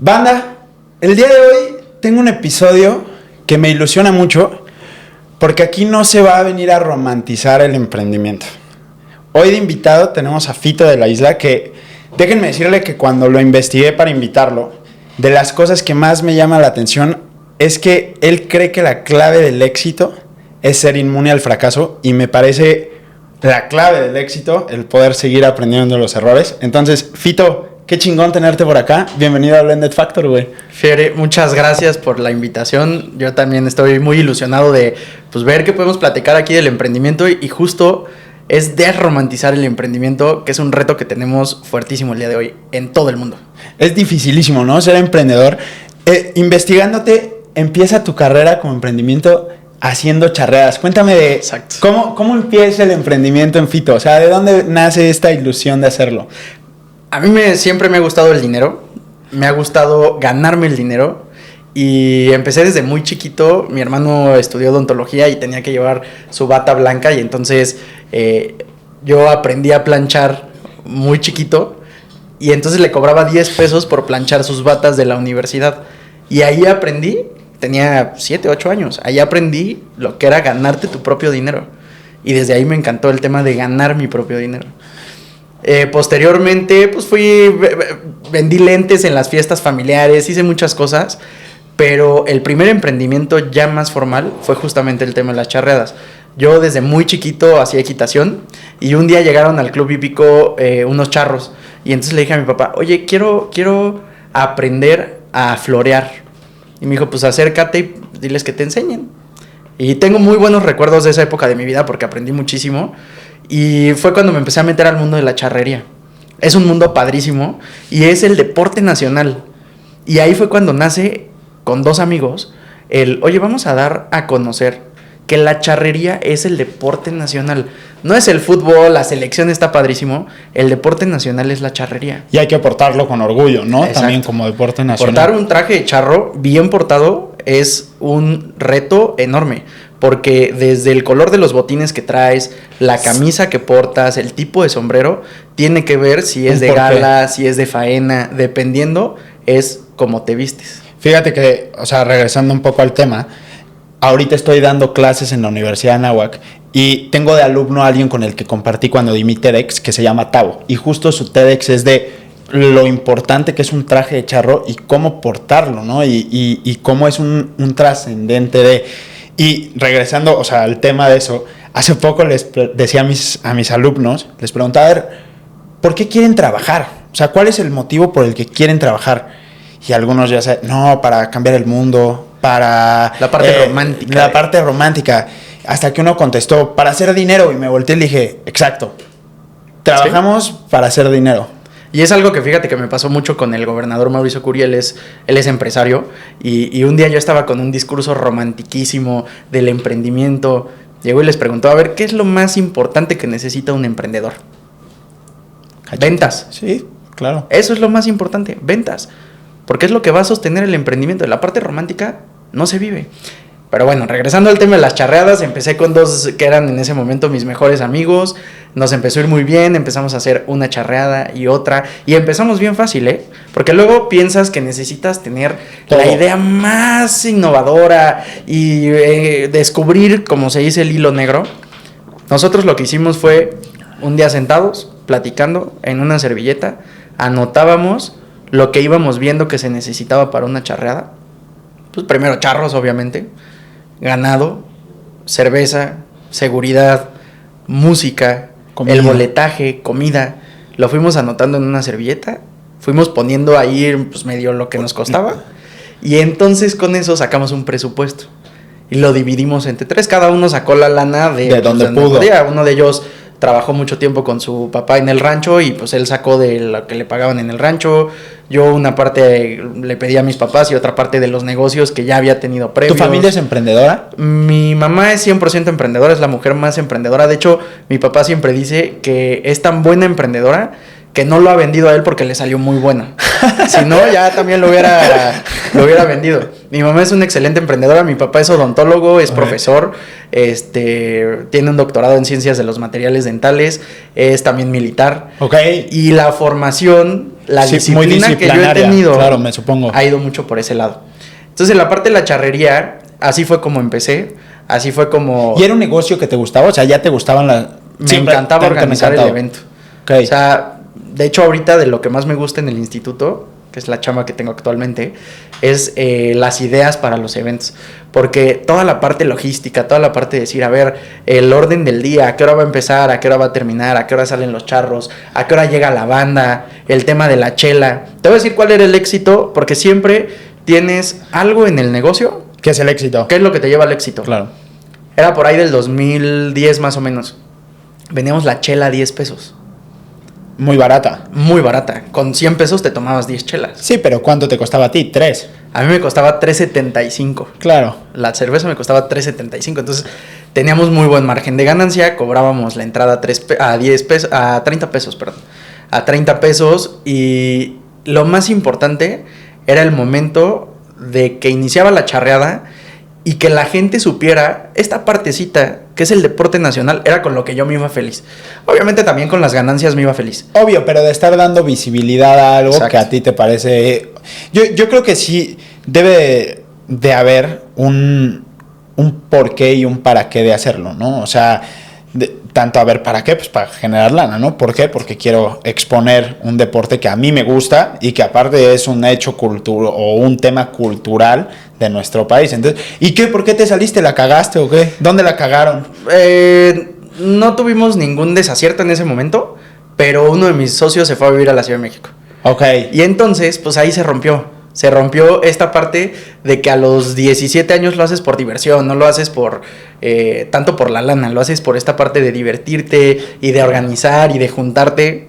Banda, el día de hoy tengo un episodio que me ilusiona mucho porque aquí no se va a venir a romantizar el emprendimiento. Hoy de invitado tenemos a Fito de la Isla que, déjenme decirle que cuando lo investigué para invitarlo, de las cosas que más me llama la atención es que él cree que la clave del éxito es ser inmune al fracaso y me parece la clave del éxito el poder seguir aprendiendo de los errores. Entonces, Fito, qué chingón tenerte por acá. Bienvenido a Blended Factor, güey. Fiere, muchas gracias por la invitación. Yo también estoy muy ilusionado de ver qué podemos platicar aquí del emprendimiento y justo es desromantizar el emprendimiento, que es un reto que tenemos fuertísimo el día de hoy en todo el mundo. Es dificilísimo, ¿no? Ser emprendedor. Investigándote, empieza tu carrera como emprendimiento haciendo charreadas. Cuéntame de cómo empieza el emprendimiento en Fito. O sea, ¿de dónde nace esta ilusión de hacerlo? A mí siempre me ha gustado el dinero, me ha gustado ganarme el dinero y empecé desde muy chiquito. Mi hermano estudió odontología y tenía que llevar su bata blanca y entonces yo aprendí a planchar muy chiquito y entonces le cobraba 10 pesos por planchar sus batas de la universidad y ahí aprendí, tenía 7, 8 años, ahí aprendí lo que era ganarte tu propio dinero y desde ahí me encantó el tema de ganar mi propio dinero. Posteriormente, pues vendí lentes en las fiestas familiares, hice muchas cosas, pero el primer emprendimiento ya más formal fue justamente el tema de las charreadas. Yo desde muy chiquito hacía equitación y un día llegaron al club hípico unos charros y entonces le dije a mi papá, oye, quiero aprender a florear. Y me dijo, pues acércate y diles que te enseñen. Y tengo muy buenos recuerdos de esa época de mi vida porque aprendí muchísimo. Y fue cuando me empecé a meter al mundo de la charrería. Es un mundo padrísimo y es el deporte nacional. Y ahí fue cuando nace con 2 amigos oye, vamos a dar a conocer que la charrería es el deporte nacional. No es el fútbol, la selección está padrísimo. El deporte nacional es la charrería. Y hay que portarlo con orgullo, ¿no? Exacto. También como deporte nacional. Portar un traje de charro bien portado es un reto enorme. Porque desde el color de los botines que traes, la camisa que portas, el tipo de sombrero, tiene que ver si es de gala, si es de faena, dependiendo, es como te vistes. Fíjate que, o sea, regresando un poco al tema, ahorita estoy dando clases en la Universidad de Anáhuac y tengo de alumno a alguien con el que compartí cuando di mi TEDx, que se llama Tavo, y justo su TEDx es de lo importante que es un traje de charro y cómo portarlo, ¿no? Y cómo es un trascendente de... Y regresando, o sea, al tema de eso, hace poco les decía a mis alumnos, les preguntaba, a ver, ¿por qué quieren trabajar? O sea, ¿cuál es el motivo por el que quieren trabajar? Y algunos ya saben, no, para cambiar el mundo, para... La parte romántica. La parte romántica. Hasta que uno contestó, para hacer dinero. Y me volteé y le dije, exacto, trabajamos para hacer dinero. Y es algo que fíjate que me pasó mucho con el gobernador Mauricio Curi. Él es empresario y un día yo estaba con un discurso romantiquísimo del emprendimiento. Llegó y les preguntó, a ver, ¿qué es lo más importante que necesita un emprendedor? Ventas. Sí, claro. Eso es lo más importante, ventas. Porque es lo que va a sostener el emprendimiento. La parte romántica no se vive. Pero bueno, regresando al tema de las charreadas, empecé con 2 que eran en ese momento mis mejores amigos. Nos empezó a ir muy bien, empezamos a hacer una charreada y otra. Y empezamos bien fácil, ¿eh? Porque luego piensas que necesitas tener la idea más innovadora y descubrir, como se dice, el hilo negro. Nosotros lo que hicimos fue un día sentados, platicando en una servilleta, anotábamos lo que íbamos viendo que se necesitaba para una charreada. Pues primero charros, obviamente, ganado, cerveza, seguridad, música, comida. El boletaje, comida. Lo fuimos anotando en una servilleta, fuimos poniendo ahí pues medio lo que nos costaba y entonces con eso sacamos un presupuesto y lo dividimos entre 3. Cada uno sacó la lana de donde pudo. Uno de ellos trabajó mucho tiempo con su papá en el rancho y pues él sacó de lo que le pagaban en el rancho. Yo una parte le pedí a mis papás y otra parte de los negocios que ya había tenido previos. ¿Tu familia es emprendedora? Mi mamá es 100% emprendedora, es la mujer más emprendedora. De hecho, mi papá siempre dice que es tan buena emprendedora que no lo ha vendido a él porque le salió muy buena. Si no, ya también lo hubiera vendido. Mi mamá es una excelente emprendedora, mi papá es odontólogo, es profesor, tiene un doctorado en ciencias de los materiales dentales, es también militar. Ok. Y la formación la Sí, muy disciplina que yo he disciplinaria, tenido claro, me supongo. ha ido mucho por ese lado. Entonces, en la parte de la charrería, así fue como empecé, así fue como... ¿Y era un negocio que te gustaba? O sea, ¿ya te gustaban las...? Me encantaba organizar el evento. Okay. O sea, de hecho, ahorita de lo que más me gusta en el instituto, que es la chamba que tengo actualmente, es las ideas para los eventos. Porque toda la parte logística, toda la parte de decir, a ver, el orden del día, a qué hora va a empezar, a qué hora va a terminar, a qué hora salen los charros, a qué hora llega la banda, el tema de la chela. Te voy a decir cuál era el éxito, porque siempre tienes algo en el negocio. ¿Qué es el éxito? ¿Qué es lo que te lleva al éxito? Claro. Era por ahí del 2010 más o menos. Vendíamos la chela a 10 pesos. Muy barata. Muy barata. Con 100 pesos te tomabas 10 chelas. Sí, pero ¿cuánto te costaba a ti? 3. A mí me costaba 3.75. Claro. La cerveza me costaba 3.75. Entonces teníamos muy buen margen de ganancia. Cobrábamos la entrada a 10 pesos, a 30 pesos, perdón. A 30 pesos. Y lo más importante era el momento de que iniciaba la charreada y que la gente supiera esta partecita que es el deporte nacional, era con lo que yo me iba feliz. Obviamente también con las ganancias me iba feliz. Obvio, pero de estar dando visibilidad a algo Exacto. que a ti te parece... Yo creo que sí debe de haber un porqué y un para qué de hacerlo, ¿no? O sea, tanto a ver para qué, pues para generar lana, ¿no? ¿Por qué? Porque quiero exponer un deporte que a mí me gusta y que aparte es un hecho cultural o un tema cultural de nuestro país. Entonces, ¿y qué? ¿Por qué te saliste? ¿La cagaste o qué? ¿Dónde la cagaron? No tuvimos ningún desacierto en ese momento, pero uno de mis socios se fue a vivir a la Ciudad de México. Ok. Y entonces, pues ahí se rompió. Se rompió esta parte de que a los 17 años lo haces por diversión, no lo haces por tanto por la lana, lo haces por esta parte de divertirte y de organizar y de juntarte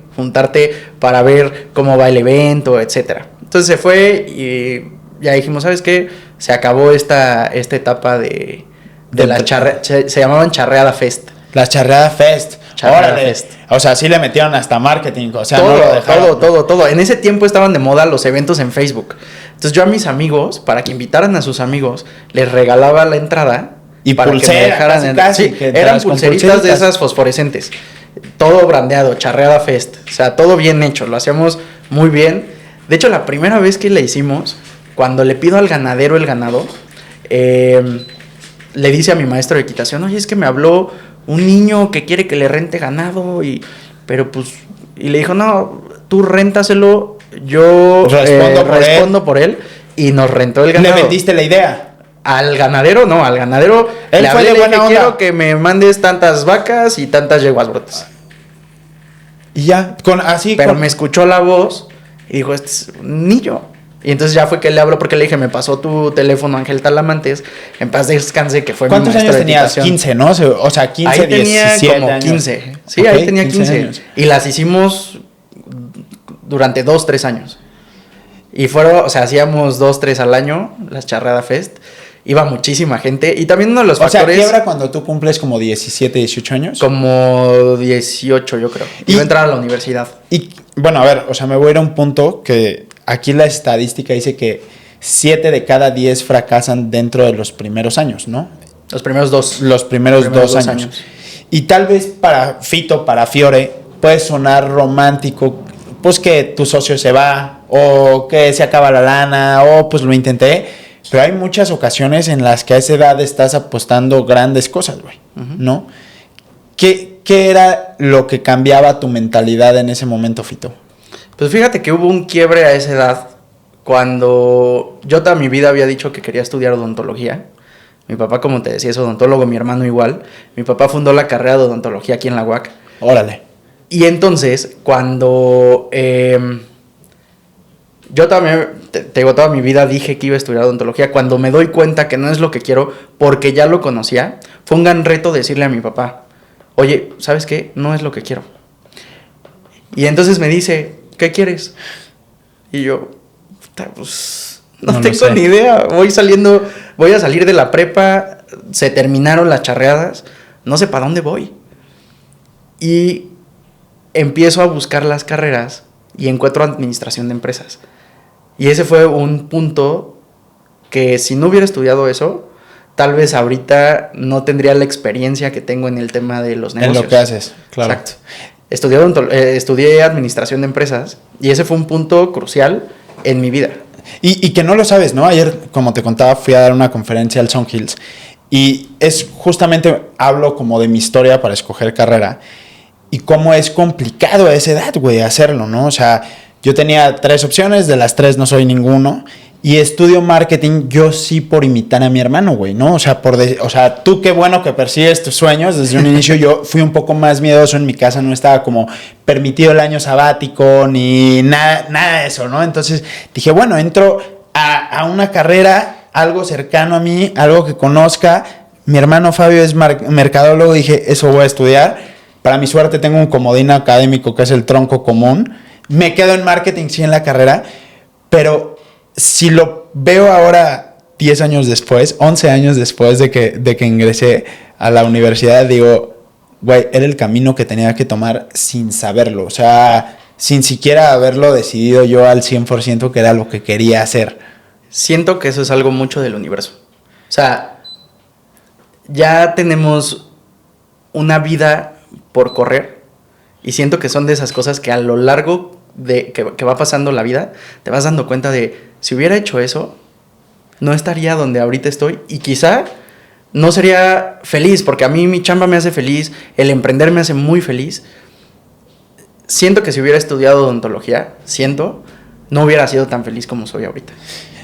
para ver cómo va el evento, etcétera. Entonces se fue y ya dijimos, ¿sabes qué? Se acabó esta etapa de la charreada, se llamaban Charreada Fest. La Charreada Fest. Charreada Órale. Fest. O sea, sí le metieron hasta marketing. O sea, todo, no lo dejaron. todo. En ese tiempo estaban de moda los eventos en Facebook. Entonces yo a mis amigos, para que invitaran a sus amigos, les regalaba la entrada. Y para pulsera, que me dejaran casi, en- casi, sí, que eran entrabas con pulseritas de pulseritas. esas fosforescentes. Todo brandeado, Charreada Fest. O sea, todo bien hecho, lo hacíamos muy bien. De hecho, la primera vez que le hicimos, cuando le pido al ganadero el ganado, le dice a mi maestro de equitación, oye, es que me habló un niño que quiere que le rente ganado, pero pues, y le dijo, no, tú réntaselo, yo respondo por él, y nos rentó el ganado. ¿Le vendiste la idea? Al ganadero, no, al ganadero Él le fue hablé, de le buena dije, onda. quiero que me mandes tantas vacas y tantas yeguas brotas. Y ya, Pero me escuchó la voz y dijo, este es un niño. Y entonces ya fue que le habló porque le dije, me pasó tu teléfono Ángel Talamantes, en paz descanse, que fue mi ¿Cuántos maestro años de tenías? equitación. 15, ¿no? O sea, 15, Ahí tenía 17 como años. 15. Sí, Ok, ahí tenía 15. años. Y las hicimos durante 2-3 años. Y fueron, o sea, hacíamos 2-3 al año, las Charreada Fest. Iba muchísima gente. Y también uno de los O sea, factores... quiebra cuando tú cumples como 17, 18 años. Como 18, yo creo. Y- Iba a entrar a la universidad. Y bueno, a ver, o sea, me voy a ir a un punto que aquí la estadística dice que 7 de cada 10 fracasan dentro de los primeros años, ¿no? Los primeros 2. Los primeros dos años. Y tal vez para Fito, para Fiore, puede sonar romántico, pues que tu socio se va, o que se acaba la lana, o pues lo intenté. Pero hay muchas ocasiones en las que a esa edad estás apostando grandes cosas, güey, ¿no? ¿Qué era lo que cambiaba tu mentalidad en ese momento, Fito? Pues fíjate que hubo un quiebre a esa edad cuando yo toda mi vida había dicho que quería estudiar odontología. Mi papá, como te decía, es odontólogo, mi hermano igual. Mi papá fundó la carrera de odontología aquí en la UAC. Órale. Y entonces, cuando yo también, te digo, toda mi vida dije que iba a estudiar odontología, cuando me doy cuenta que no es lo que quiero, porque ya lo conocía, fue un gran reto decirle a mi papá, oye, ¿sabes qué? No es lo que quiero. Y entonces me dice, ¿qué quieres? Y yo, puta, pues no lo tengo sé. ni idea, voy a salir de la prepa, se terminaron las charreadas, no sé para dónde voy. Y empiezo a buscar las carreras y encuentro administración de empresas. Y ese fue un punto que si no hubiera estudiado eso, tal vez ahorita no tendría la experiencia que tengo en el tema de los negocios. En lo que haces, claro. Exacto. Estudié administración de empresas y ese fue un punto crucial en mi vida. Y que no lo sabes, ¿no? Ayer, como te contaba, fui a dar una conferencia al Sun Hills y es justamente, hablo como de mi historia para escoger carrera y cómo es complicado a esa edad, güey, hacerlo, ¿no? O sea, yo tenía 3 opciones, de las 3 no soy ninguno. Y estudio marketing yo sí por imitar a mi hermano, güey, ¿no? O sea, tú qué bueno que persigues tus sueños. Desde un inicio yo fui un poco más miedoso. En mi casa no estaba como permitido el año sabático ni nada de eso, ¿no? Entonces dije, bueno, entro a una carrera, algo cercano a mí, algo que conozca. Mi hermano Fabio es mercadólogo. Dije, eso voy a estudiar. Para mi suerte tengo un comodín académico que es el tronco común. Me quedo en marketing, sí, en la carrera, pero si lo veo ahora 10 años después, 11 años después de que ingresé a la universidad, digo, güey, era el camino que tenía que tomar sin saberlo. O sea, sin siquiera haberlo decidido yo al 100% que era lo que quería hacer. Siento que eso es algo mucho del universo. O sea, ya tenemos una vida por correr y siento que son de esas cosas que a lo largo de que va pasando la vida, te vas dando cuenta de, si hubiera hecho eso, no estaría donde ahorita estoy y quizá no sería feliz, porque a mí mi chamba me hace feliz, el emprender me hace muy feliz. Siento que si hubiera estudiado odontología, no hubiera sido tan feliz como soy ahorita.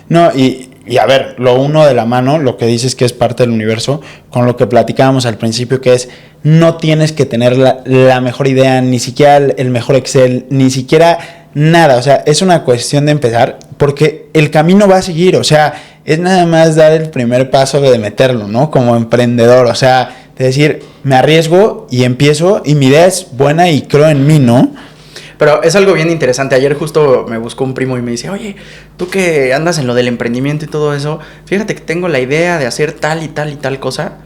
No, y a ver, lo uno de la mano, lo que dices que es parte del universo, con lo que platicábamos al principio, que es, no tienes que tener la mejor idea, ni siquiera el mejor Excel, ni siquiera nada. O sea, es una cuestión de empezar, porque el camino va a seguir. O sea, es nada más dar el primer paso de meterlo, ¿no? Como emprendedor, o sea, de decir, me arriesgo y empiezo, y mi idea es buena y creo en mí, ¿no? Pero es algo bien interesante. Ayer justo me buscó un primo y me dice, oye, tú que andas en lo del emprendimiento y todo eso, fíjate que tengo la idea de hacer tal y tal y tal cosa,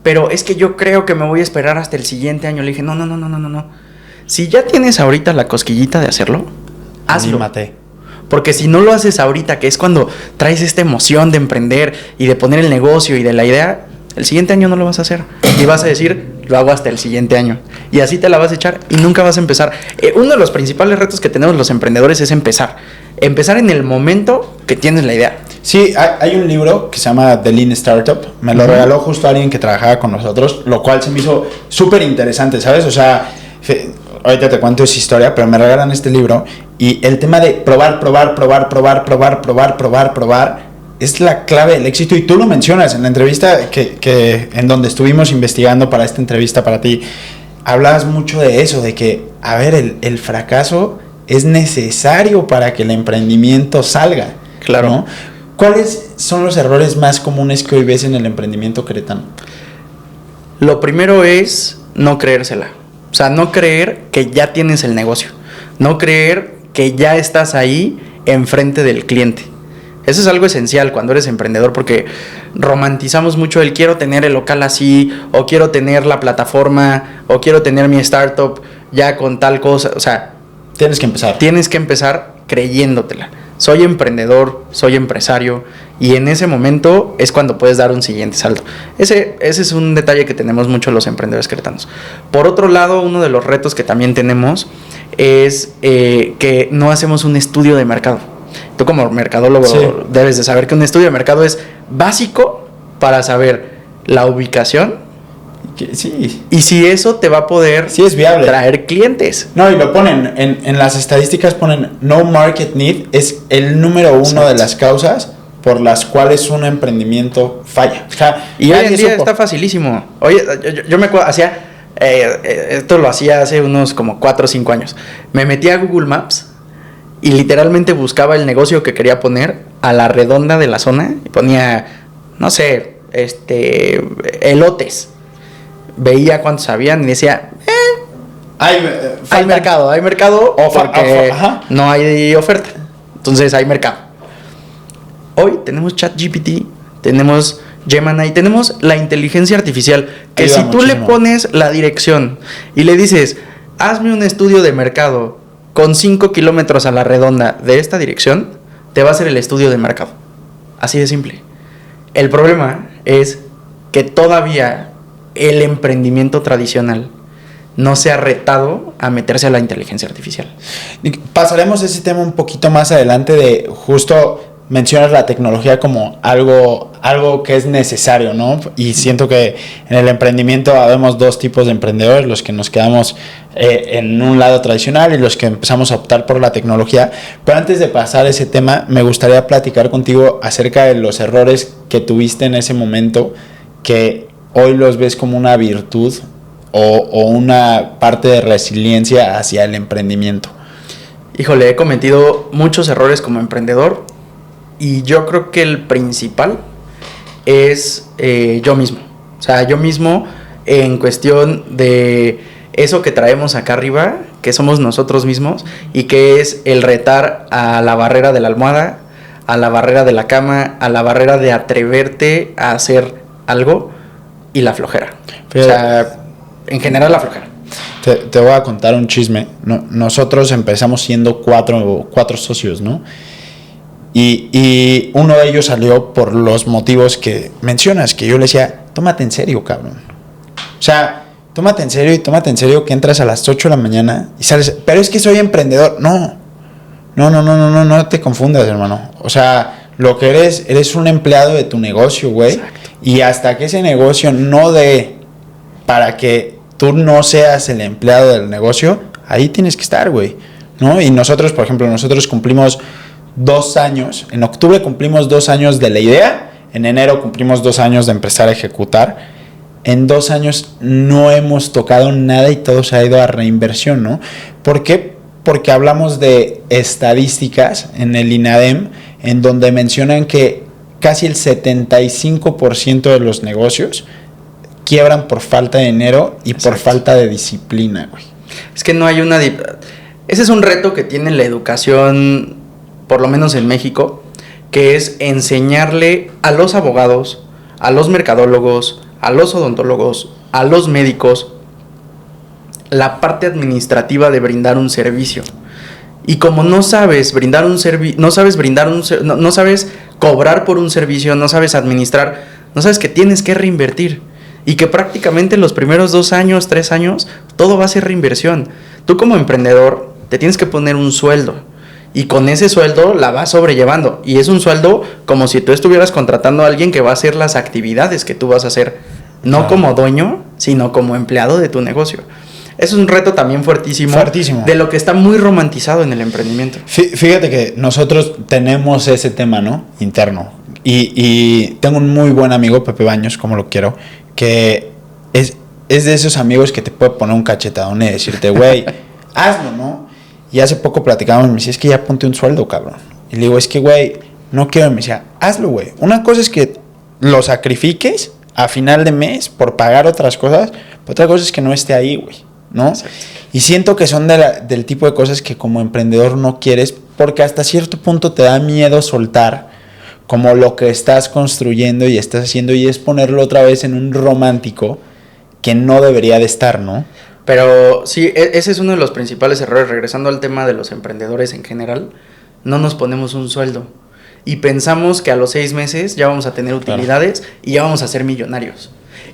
pero es que yo creo que me voy a esperar hasta el siguiente año. Le dije, no. Si ya tienes ahorita la cosquillita de hacerlo, hazlo. Anímate. Porque si no lo haces ahorita, que es cuando traes esta emoción de emprender y de poner el negocio y de la idea, el siguiente año no lo vas a hacer. Y vas a decir, lo hago hasta el siguiente año. Y así te la vas a echar y nunca vas a empezar. Uno de los principales retos que tenemos los emprendedores es empezar. Empezar en el momento que tienes la idea. Sí, hay un libro que se llama The Lean Startup. Me lo regaló justo alguien que trabajaba con nosotros, lo cual se me hizo súper interesante, ¿sabes? O sea, ahorita te cuento esa historia, pero me regalan este libro y el tema de probar es la clave del éxito, y tú lo mencionas en la entrevista que en donde estuvimos investigando para esta entrevista para ti. Hablabas mucho de eso, de que, a ver, el fracaso es necesario para que el emprendimiento salga. Claro. ¿No? ¿Cuáles son los errores más comunes que hoy ves en el emprendimiento queretano? Lo primero es no creérsela. O sea, no creer que ya tienes el negocio. No creer que ya estás ahí enfrente del cliente. Eso es algo esencial cuando eres emprendedor, porque romantizamos mucho el quiero tener el local así, o quiero tener la plataforma, o quiero tener mi startup ya con tal cosa. O sea, tienes que empezar creyéndotela. Soy emprendedor, soy empresario, y en ese momento es cuando puedes dar un siguiente salto. Ese es un detalle que tenemos mucho los emprendedores queretanos. Por otro lado, uno de los retos que también tenemos es que no hacemos un estudio de mercado. Tú como mercadólogo debes de saber que un estudio de mercado es básico para saber la ubicación. Sí. Y si eso te va a poder es viable traer clientes. No, y lo ponen en las estadísticas, ponen no market need es el número 1 Exacto. de las causas por las cuales un emprendimiento falla. O sea, y hoy en día está facilísimo. Oye, yo me acuerdo, esto lo hacía hace unos como 4 o 5 años. Me metí a Google Maps y literalmente buscaba el negocio que quería poner a la redonda de la zona y ponía, no sé, elotes. Veía cuántos habían y decía, hay mercado porque no hay oferta. Entonces hay mercado. Hoy tenemos ChatGPT, tenemos Gemini, tenemos la inteligencia artificial que ayuda si tú muchísimo. Le pones la dirección y le dices, hazme un estudio de mercado con 5 kilómetros a la redonda de esta dirección, te va a hacer el estudio de mercado. Así de simple. El problema es que todavía el emprendimiento tradicional no se ha retado a meterse a la inteligencia artificial. Pasaremos ese tema un poquito más adelante de justo mencionas la tecnología como algo que es necesario, ¿no? Y siento que en el emprendimiento habemos dos tipos de emprendedores, los que nos quedamos en un lado tradicional y los que empezamos a optar por la tecnología. Pero antes de pasar ese tema, me gustaría platicar contigo acerca de los errores que tuviste en ese momento, que hoy los ves como una virtud o una parte de resiliencia hacia el emprendimiento. Híjole, he cometido muchos errores como emprendedor y yo creo que el principal es yo mismo. O sea, yo mismo en cuestión de eso que traemos acá arriba, que somos nosotros mismos y que es el retar a la barrera de la almohada, a la barrera de la cama, a la barrera de atreverte a hacer algo y la flojera. Pero, o sea, en general la flojera. Te voy a contar un chisme. Nosotros empezamos siendo cuatro socios, ¿no? Y uno de ellos salió por los motivos que mencionas, que yo le decía, tómate en serio, cabrón. O sea, tómate en serio que entras a las 8 de la mañana y sales, pero es que soy emprendedor. No te confundas, hermano. O sea, lo que eres un empleado de tu negocio, güey. Exacto. Y hasta que ese negocio no dé para que tú no seas el empleado del negocio, ahí tienes que estar, güey, ¿no? Y nosotros, por ejemplo, cumplimos 2 años, en octubre cumplimos 2 años de la idea, en enero cumplimos 2 años de empezar a ejecutar. En 2 años no hemos tocado nada y todo se ha ido a reinversión, ¿no? ¿Por qué? Porque hablamos de estadísticas en el INADEM, en donde mencionan que casi el 75% de los negocios quiebran por falta de dinero y Exacto. por falta de disciplina, güey. Es que no hay una... Ese es un reto que tiene la educación, por lo menos en México, que es enseñarle a los abogados, a los mercadólogos, a los odontólogos, a los médicos, la parte administrativa de brindar un servicio. Y como no sabes brindar un servicio, no sabes cobrar por un servicio, no sabes administrar, no sabes que tienes que reinvertir. Y que prácticamente los primeros 2 años, 3 años, todo va a ser reinversión. Tú como emprendedor te tienes que poner un sueldo. Y con ese sueldo la vas sobrellevando. Y es un sueldo como si tú estuvieras contratando a alguien que va a hacer las actividades que tú vas a hacer. No Claro. como dueño, sino como empleado de tu negocio. Es un reto también fuertísimo. De lo que está muy romantizado en el emprendimiento. Fíjate que nosotros tenemos ese tema, ¿no? Interno. Y tengo un muy buen amigo, Pepe Baños, como lo quiero, que es de esos amigos que te puede poner un cachetadón y decirte, güey, hazlo, ¿no? Y hace poco platicábamos y me decía, es que ya ponte un sueldo, cabrón. Y le digo, es que, güey, no quiero. Y me decía, hazlo, güey. Una cosa es que lo sacrifiques a final de mes por pagar otras cosas, pero otra cosa es que no esté ahí, güey, ¿no? Exacto. Y siento que son del tipo de cosas que como emprendedor no quieres, porque hasta cierto punto te da miedo soltar como lo que estás construyendo y estás haciendo, y es ponerlo otra vez en un romántico que no debería de estar, ¿no? Pero sí, ese es uno de los principales errores. Regresando al tema de los emprendedores en general, no nos ponemos un sueldo. Y pensamos que a los 6 meses ya vamos a tener utilidades, claro, y ya vamos a ser millonarios.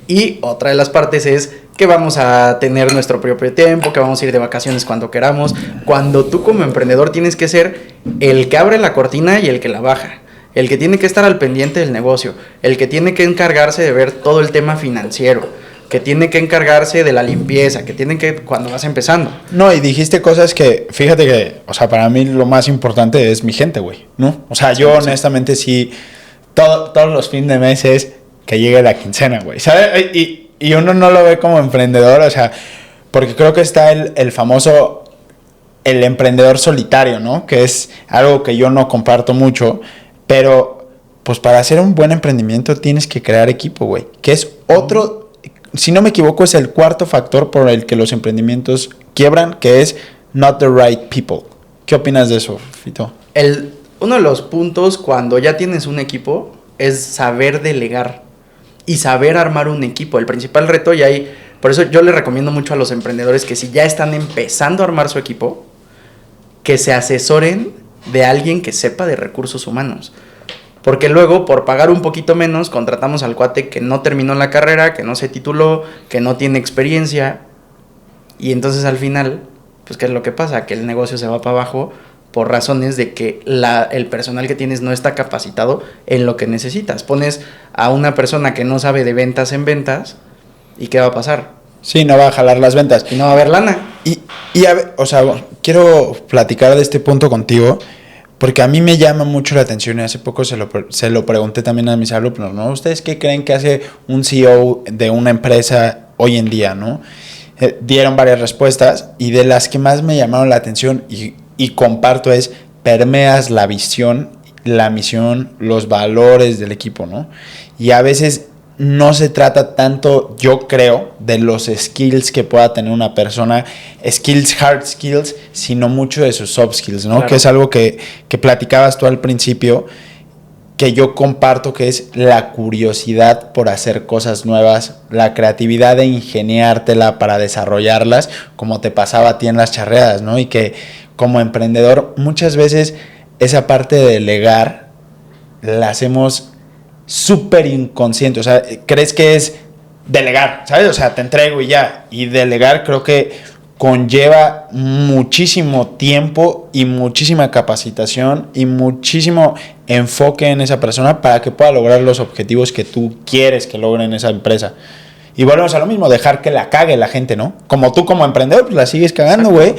Y otra de las partes es que vamos a tener nuestro propio tiempo, que vamos a ir de vacaciones cuando queramos. Cuando tú como emprendedor tienes que ser el que abre la cortina y el que la baja. El que tiene que estar al pendiente del negocio. El que tiene que encargarse de ver todo el tema financiero. Que tiene que encargarse de la limpieza. Que tiene que... cuando vas empezando. No, y dijiste cosas que... Fíjate que... O sea, para mí lo más importante es mi gente, güey, ¿no? O sea, yo honestamente sí... Todos los fines de mes es que llegue la quincena, güey, ¿sabes? Y uno no lo ve como emprendedor, o sea... Porque creo que está el famoso... El emprendedor solitario, ¿no? Que es algo que yo no comparto mucho... Pero, pues para hacer un buen emprendimiento tienes que crear equipo, güey. Que es otro, si no me equivoco, es el cuarto factor por el que los emprendimientos quiebran, que es not the right people. ¿Qué opinas de eso, Fito? Uno de los puntos cuando ya tienes un equipo es saber delegar y saber armar un equipo. El principal reto, y ahí, por eso yo le recomiendo mucho a los emprendedores que si ya están empezando a armar su equipo, que se asesoren de alguien que sepa de recursos humanos. Porque luego, por pagar un poquito menos, contratamos al cuate que no terminó la carrera, que no se tituló, que no tiene experiencia. Y entonces al final, pues ¿qué es lo que pasa? Que el negocio se va para abajo por razones de que el personal que tienes no está capacitado en lo que necesitas. Pones a una persona que no sabe de ventas en ventas, ¿y qué va a pasar? Sí, no va a jalar las ventas. Y no va a haber lana. Y a ver, o sea, quiero platicar de este punto contigo, porque a mí me llama mucho la atención y hace poco se lo pregunté también a mis alumnos, ¿no? ¿Ustedes qué creen que hace un CEO de una empresa hoy en día, no? Dieron varias respuestas y de las que más me llamaron la atención y comparto es: permeas la visión, la misión, los valores del equipo, ¿no? Y a veces no se trata tanto, yo creo, de los skills que pueda tener una persona, skills, hard skills, sino mucho de sus soft skills, ¿no? Claro. Que es algo que platicabas tú al principio, que yo comparto, que es la curiosidad por hacer cosas nuevas, la creatividad de ingeniártela para desarrollarlas, como te pasaba a ti en las charreadas, ¿no? Y que como emprendedor muchas veces esa parte de delegar la hacemos súper inconsciente. O sea, crees que es delegar, ¿sabes? O sea, te entrego y ya. Y delegar creo que conlleva muchísimo tiempo y muchísima capacitación y muchísimo enfoque en esa persona para que pueda lograr los objetivos que tú quieres que logre en esa empresa. Y volvemos a lo mismo, dejar que la cague la gente, ¿no? Como tú como emprendedor, pues la sigues cagando, güey.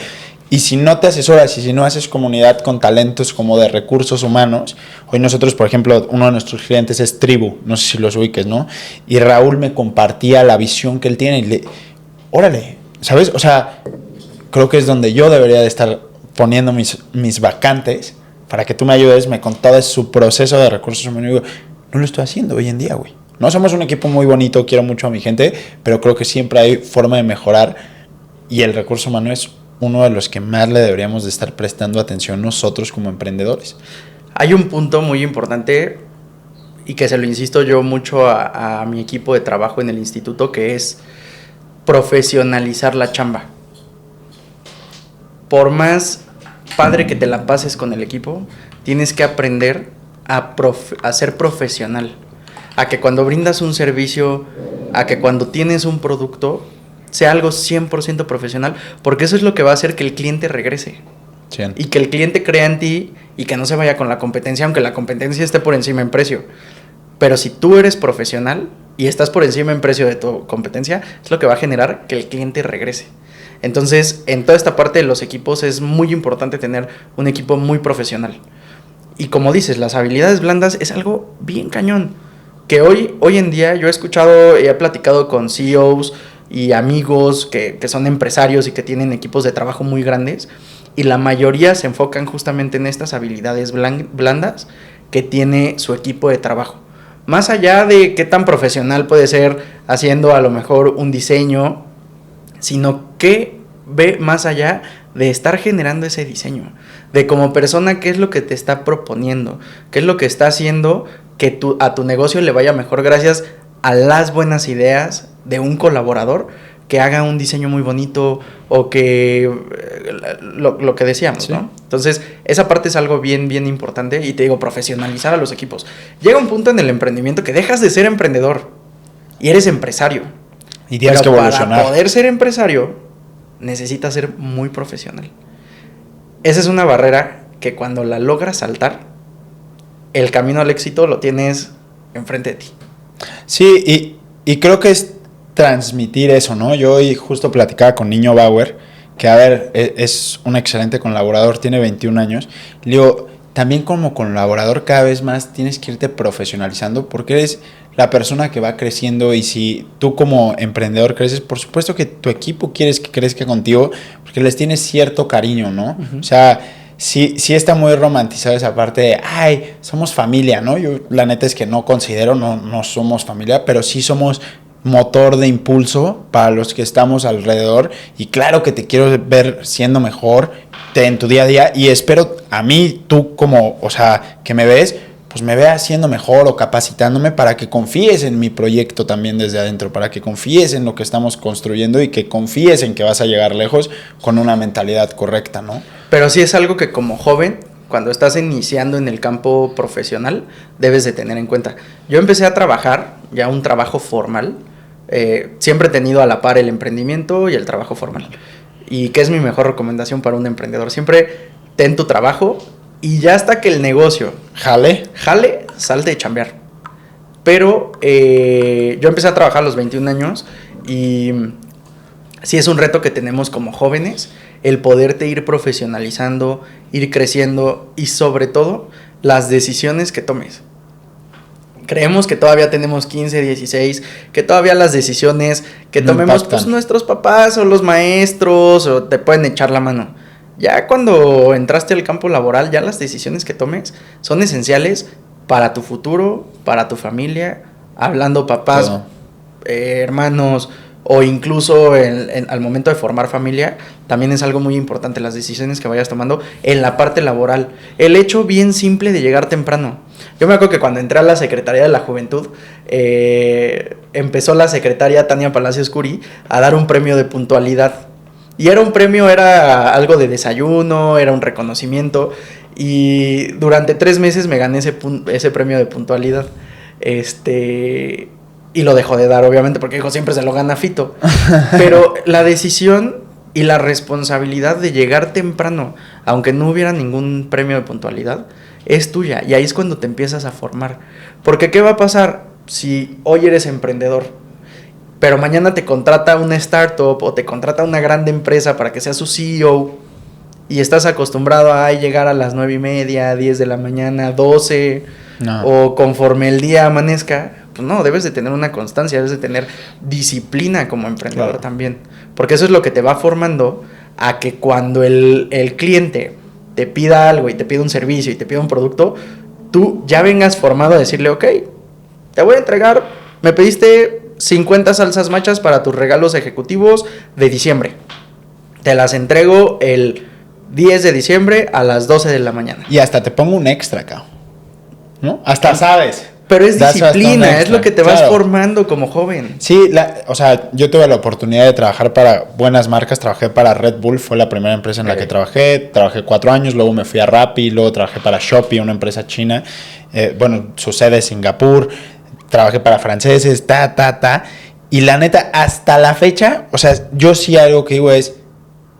Y si no te asesoras y si no haces comunidad con talentos como de recursos humanos, hoy nosotros, por ejemplo, uno de nuestros clientes es Tribu, no sé si los ubiques, ¿no? Y Raúl me compartía la visión que él tiene y órale, ¿sabes? O sea, creo que es donde yo debería de estar poniendo mis vacantes para que tú me ayudes, me contabas su proceso de recursos humanos. Y digo, no lo estoy haciendo hoy en día, güey. No somos un equipo muy bonito, quiero mucho a mi gente, pero creo que siempre hay forma de mejorar y el recurso humano es uno de los que más le deberíamos de estar prestando atención nosotros como emprendedores. Hay un punto muy importante y que se lo insisto yo mucho a mi equipo de trabajo en el instituto, que es profesionalizar la chamba. Por más padre que te la pases con el equipo, tienes que aprender a ser profesional. A que cuando brindas un servicio, a que cuando tienes un producto, sea algo 100% profesional, porque eso es lo que va a hacer que el cliente regrese. Sí. Y que el cliente crea en ti y que no se vaya con la competencia, aunque la competencia esté por encima en precio. Pero si tú eres profesional y estás por encima en precio de tu competencia, es lo que va a generar que el cliente regrese. Entonces, en toda esta parte de los equipos es muy importante tener un equipo muy profesional. Y como dices, las habilidades blandas es algo bien cañón. Que hoy en día yo he escuchado y he platicado con CEOs y amigos que son empresarios y que tienen equipos de trabajo muy grandes, y la mayoría se enfocan justamente en estas habilidades blandas que tiene su equipo de trabajo. Más allá de qué tan profesional puede ser haciendo a lo mejor un diseño, sino que ve más allá de estar generando ese diseño, de como persona qué es lo que te está proponiendo, qué es lo que está haciendo que a tu negocio le vaya mejor gracias a las buenas ideas de un colaborador que haga un diseño muy bonito o que lo que decíamos, sí, ¿no? Entonces, esa parte es algo bien, bien importante y te digo, profesionalizar a los equipos. Llega un punto en el emprendimiento que dejas de ser emprendedor y eres empresario. Y tienes que evolucionar. Para poder ser empresario, necesitas ser muy profesional. Esa es una barrera que cuando la logras saltar, el camino al éxito lo tienes enfrente de ti. Sí, y creo que es transmitir eso, ¿no? Yo hoy justo platicaba con Niño Bauer, que a ver, es un excelente colaborador, tiene 21 años. Le digo, también como colaborador cada vez más tienes que irte profesionalizando porque eres la persona que va creciendo y si tú como emprendedor creces, por supuesto que tu equipo quieres que crezca contigo porque les tienes cierto cariño, ¿no? Uh-huh. O sea, sí está muy romantizada esa parte de, ay, somos familia, ¿no? Yo la neta es que no considero, no somos familia, pero sí somos motor de impulso para los que estamos alrededor y claro que te quiero ver siendo mejor en tu día a día y espero a mí, tú como, o sea, que me ves, pues me veas siendo mejor o capacitándome para que confíes en mi proyecto también desde adentro, para que confíes en lo que estamos construyendo y que confíes en que vas a llegar lejos con una mentalidad correcta, ¿no? Pero sí es algo que como joven, cuando estás iniciando en el campo profesional, debes de tener en cuenta. Yo empecé a trabajar, ya un trabajo formal, Siempre he tenido a la par el emprendimiento y el trabajo formal. ¿Y qué es mi mejor recomendación para un emprendedor? Siempre ten tu trabajo y ya hasta que el negocio jale, salte de chambear. Pero yo empecé a trabajar a los 21 años y sí es un reto que tenemos como jóvenes, el poderte ir profesionalizando, ir creciendo y sobre todo las decisiones que tomes. Creemos que todavía tenemos 15, 16, que todavía las decisiones que no tomemos pues, nuestros papás o los maestros o te pueden echar la mano. Ya cuando entraste al campo laboral, ya las decisiones que tomes son esenciales para tu futuro, para tu familia, hablando papás, hermanos o incluso al momento de formar familia, también es algo muy importante las decisiones que vayas tomando en la parte laboral. El hecho bien simple de llegar temprano. Yo me acuerdo que cuando entré a la Secretaría de la Juventud, empezó la secretaria Tania Palacios Curi a dar un premio de puntualidad. Y era un premio, era algo de desayuno, era un reconocimiento. Y durante 3 meses me gané ese premio de puntualidad. Y lo dejó de dar, obviamente, porque dijo, siempre se lo gana Fito. Pero la decisión y la responsabilidad de llegar temprano, aunque no hubiera ningún premio de puntualidad, es tuya. Y ahí es cuando te empiezas a formar. Porque ¿qué va a pasar si hoy eres emprendedor, pero mañana te contrata una startup o te contrata una grande empresa para que seas su CEO y estás acostumbrado a llegar a las 9:30, 10 de la mañana, 12, o conforme el día amanezca? Pues no, debes de tener una constancia, debes de tener disciplina como emprendedor también. Porque eso es lo que te va formando a que cuando el cliente te pida algo y te pida un servicio y te pida un producto, tú ya vengas formado a decirle, ok, te voy a entregar, me pediste 50 salsas machas para tus regalos ejecutivos de diciembre. Te las entrego el 10 de diciembre a las 12 de la mañana. Y hasta te pongo un extra, cabrón, ¿no? Hasta sabes. Pero es disciplina, es lo que te vas formando como joven. Sí, o sea, yo tuve la oportunidad de trabajar para buenas marcas. Trabajé para Red Bull, fue la primera empresa en la que trabajé 4 años, luego me fui a Rappi, luego trabajé para Shopee, una empresa china, su sede es Singapur, trabajé para franceses, y la neta, hasta la fecha, o sea, yo sí algo que digo es,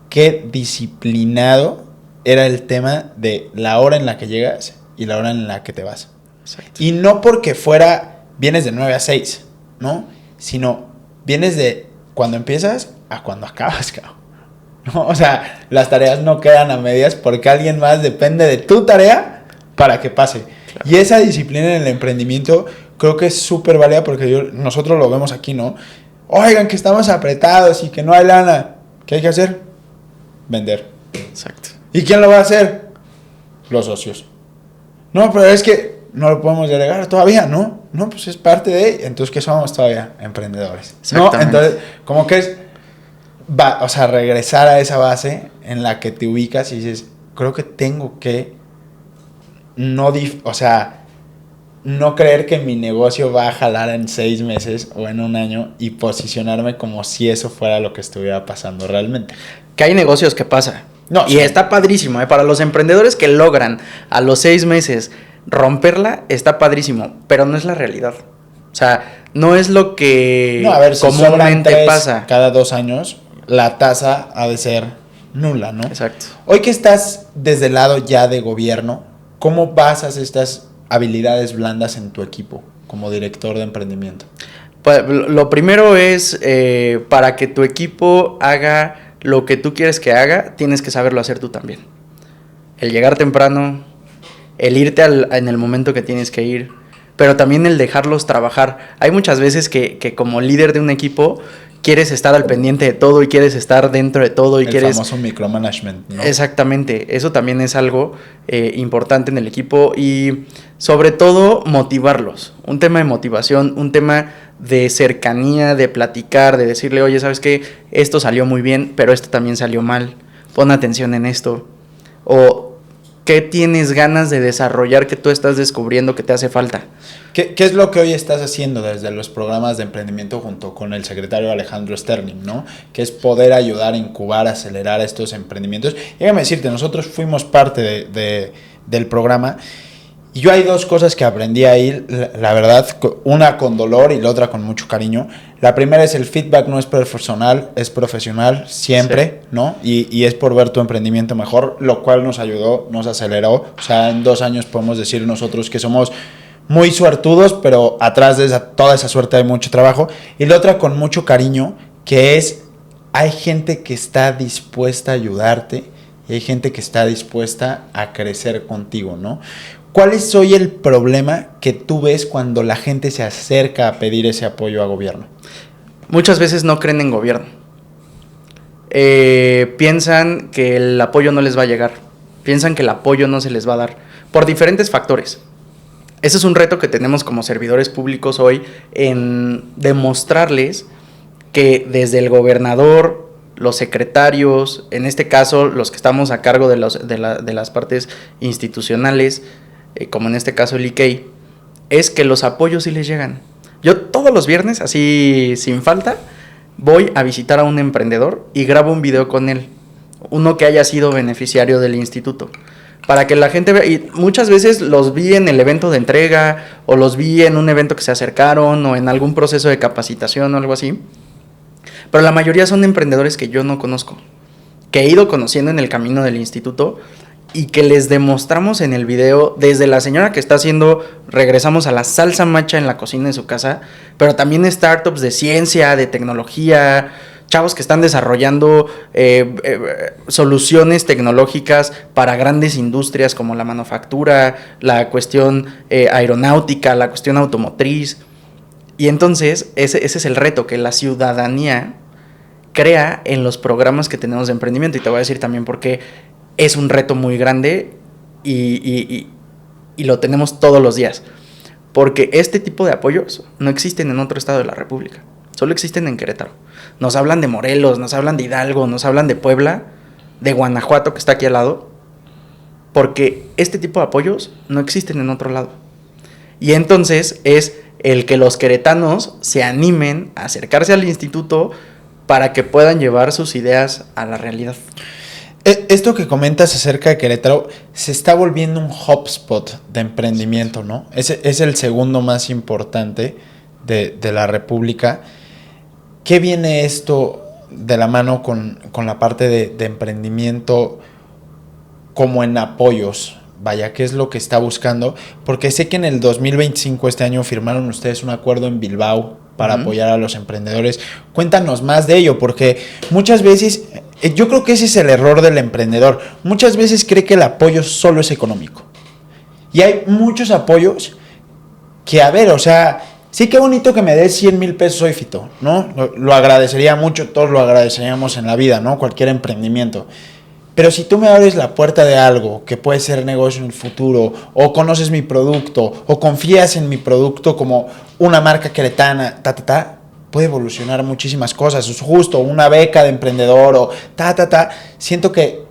qué disciplinado era el tema de la hora en la que llegas y la hora en la que te vas. Exacto. Y no porque vienes de 9 a 6, ¿no? Sino vienes de cuando empiezas a cuando acabas, cabrón, ¿no? O sea, las tareas no quedan a medias porque alguien más depende de tu tarea para que pase. Claro. Y esa disciplina en el emprendimiento creo que es súper válida porque nosotros lo vemos aquí, ¿no? Oigan, que estamos apretados y que no hay lana. ¿Qué hay que hacer? Vender. Exacto. ¿Y quién lo va a hacer? Los socios. No, pero es que no lo podemos delegar todavía, ¿no? No, pues es parte de... Entonces, ¿qué somos todavía? Emprendedores. ¿No? Entonces, como que es... regresar a esa base en la que te ubicas y dices, creo que tengo que... no creer que mi negocio va a jalar en 6 meses o en 1 año y posicionarme como si eso fuera lo que estuviera pasando realmente. Que hay negocios que pasa. No, y sí. Está padrísimo, ¿eh? Para los emprendedores que logran a los 6 meses romperla, está padrísimo, pero no es la realidad. O sea, no es lo que comúnmente pasa. Cada 2 años, la tasa ha de ser nula, ¿no? Exacto. Hoy que estás desde el lado ya de gobierno, ¿cómo basas estas habilidades blandas en tu equipo como director de emprendimiento? Pues, lo primero es, para que tu equipo haga lo que tú quieres que haga, tienes que saberlo hacer tú también. El llegar temprano, el irte en el momento que tienes que ir, pero también el dejarlos trabajar. Hay muchas veces que como líder de un equipo quieres estar al pendiente de todo y quieres estar dentro de todo y el famoso micromanagement, ¿no? Exactamente, eso también es algo importante en el equipo y sobre todo motivarlos. Un tema de motivación, un tema de cercanía, de platicar, de decirle, oye, ¿sabes qué? Esto salió muy bien, pero esto también salió mal. Pon atención en esto. O ¿qué tienes ganas de desarrollar que tú estás descubriendo que te hace falta? ¿Qué es lo que hoy estás haciendo desde los programas de emprendimiento junto con el secretario Alejandro Sterling, ¿no? Que es poder ayudar, incubar, acelerar estos emprendimientos. Déjame decirte, nosotros fuimos parte del programa Y yo hay dos cosas que aprendí ahí, la verdad, una con dolor y la otra con mucho cariño. La primera es el feedback no es personal, es profesional siempre, sí, ¿no? Y es por ver tu emprendimiento mejor, lo cual nos ayudó, nos aceleró. O sea, en 2 años podemos decir nosotros que somos muy suertudos, pero atrás de toda esa suerte hay mucho trabajo. Y la otra con mucho cariño, que es, hay gente que está dispuesta a ayudarte y hay gente que está dispuesta a crecer contigo, ¿no? ¿Cuál es hoy el problema que tú ves cuando la gente se acerca a pedir ese apoyo a gobierno? Muchas veces no creen en gobierno. Piensan que el apoyo no les va a llegar. Piensan que el apoyo no se les va a dar. Por diferentes factores. Ese es un reto que tenemos como servidores públicos hoy, en demostrarles que desde el gobernador, los secretarios, en este caso los que estamos a cargo de las partes institucionales, como en este caso el IKEI, es que los apoyos sí les llegan. Yo todos los viernes, así sin falta, voy a visitar a un emprendedor y grabo un video con él, uno que haya sido beneficiario del instituto, para que la gente vea. Y muchas veces los vi en el evento de entrega, o los vi en un evento que se acercaron, o en algún proceso de capacitación o algo así, pero la mayoría son emprendedores que yo no conozco, que he ido conociendo en el camino del instituto, y que les demostramos en el video, desde la señora que está haciendo, regresamos a la salsa macha en la cocina de su casa, pero también startups de ciencia, de tecnología, chavos que están desarrollando soluciones tecnológicas para grandes industrias como la manufactura, la cuestión aeronáutica, la cuestión automotriz. Y entonces ese es el reto, que la ciudadanía crea en los programas que tenemos de emprendimiento. Y te voy a decir también por qué es un reto muy grande y lo tenemos todos los días. Porque este tipo de apoyos no existen en otro estado de la República. Solo existen en Querétaro. Nos hablan de Morelos, nos hablan de Hidalgo, nos hablan de Puebla, de Guanajuato, que está aquí al lado. Porque este tipo de apoyos no existen en otro lado. Y entonces es el que los queretanos se animen a acercarse al instituto para que puedan llevar sus ideas a la realidad. Esto que comentas acerca de Querétaro se está volviendo un hotspot de emprendimiento, ¿no? Es el segundo más importante de la República. ¿Qué viene esto de la mano con la parte de emprendimiento como en apoyos? Vaya, ¿qué es lo que está buscando? Porque sé que en el 2025, este año, firmaron ustedes un acuerdo en Bilbao para apoyar a los emprendedores. Cuéntanos más de ello, porque muchas veces, yo creo que ese es el error del emprendedor. Muchas veces cree que el apoyo solo es económico. Y hay muchos apoyos que, a ver, o sea, sí, qué bonito que me des 100,000 pesos hoy, Fito, ¿no? Lo agradecería mucho, todos lo agradeceríamos en la vida, ¿no? Cualquier emprendimiento. Pero si tú me abres la puerta de algo que puede ser negocio en el futuro, o conoces mi producto, o confías en mi producto como una marca queretana, puede evolucionar muchísimas cosas. Es justo una beca de emprendedor o siento que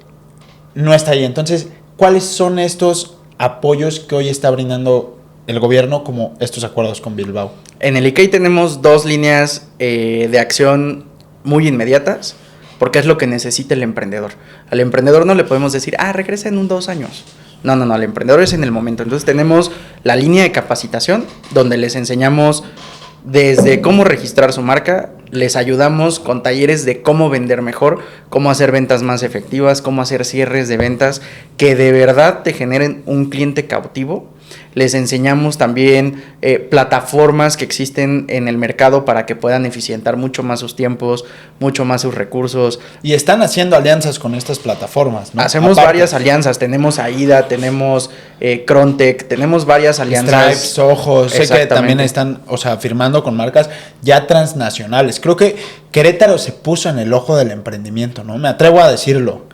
no está ahí. Entonces, ¿cuáles son estos apoyos que hoy está brindando el gobierno, como estos acuerdos con Bilbao? En el IKEI tenemos 2 líneas de acción muy inmediatas, porque es lo que necesita el emprendedor. Al emprendedor no le podemos decir, regresa en 2 años. No, al emprendedor es en el momento. Entonces tenemos la línea de capacitación, donde les enseñamos desde cómo registrar su marca, les ayudamos con talleres de cómo vender mejor, cómo hacer ventas más efectivas, cómo hacer cierres de ventas que de verdad te generen un cliente cautivo. Les enseñamos también plataformas que existen en el mercado para que puedan eficientar mucho más sus tiempos, mucho más sus recursos. Y están haciendo alianzas con estas plataformas, ¿no? Hacemos varias alianzas. Tenemos AIDA, tenemos Crontec, tenemos varias alianzas. Stripes, Ojos, sé que también están, o sea, firmando con marcas ya transnacionales. Creo que Querétaro se puso en el ojo del emprendimiento, ¿no? Me atrevo a decirlo.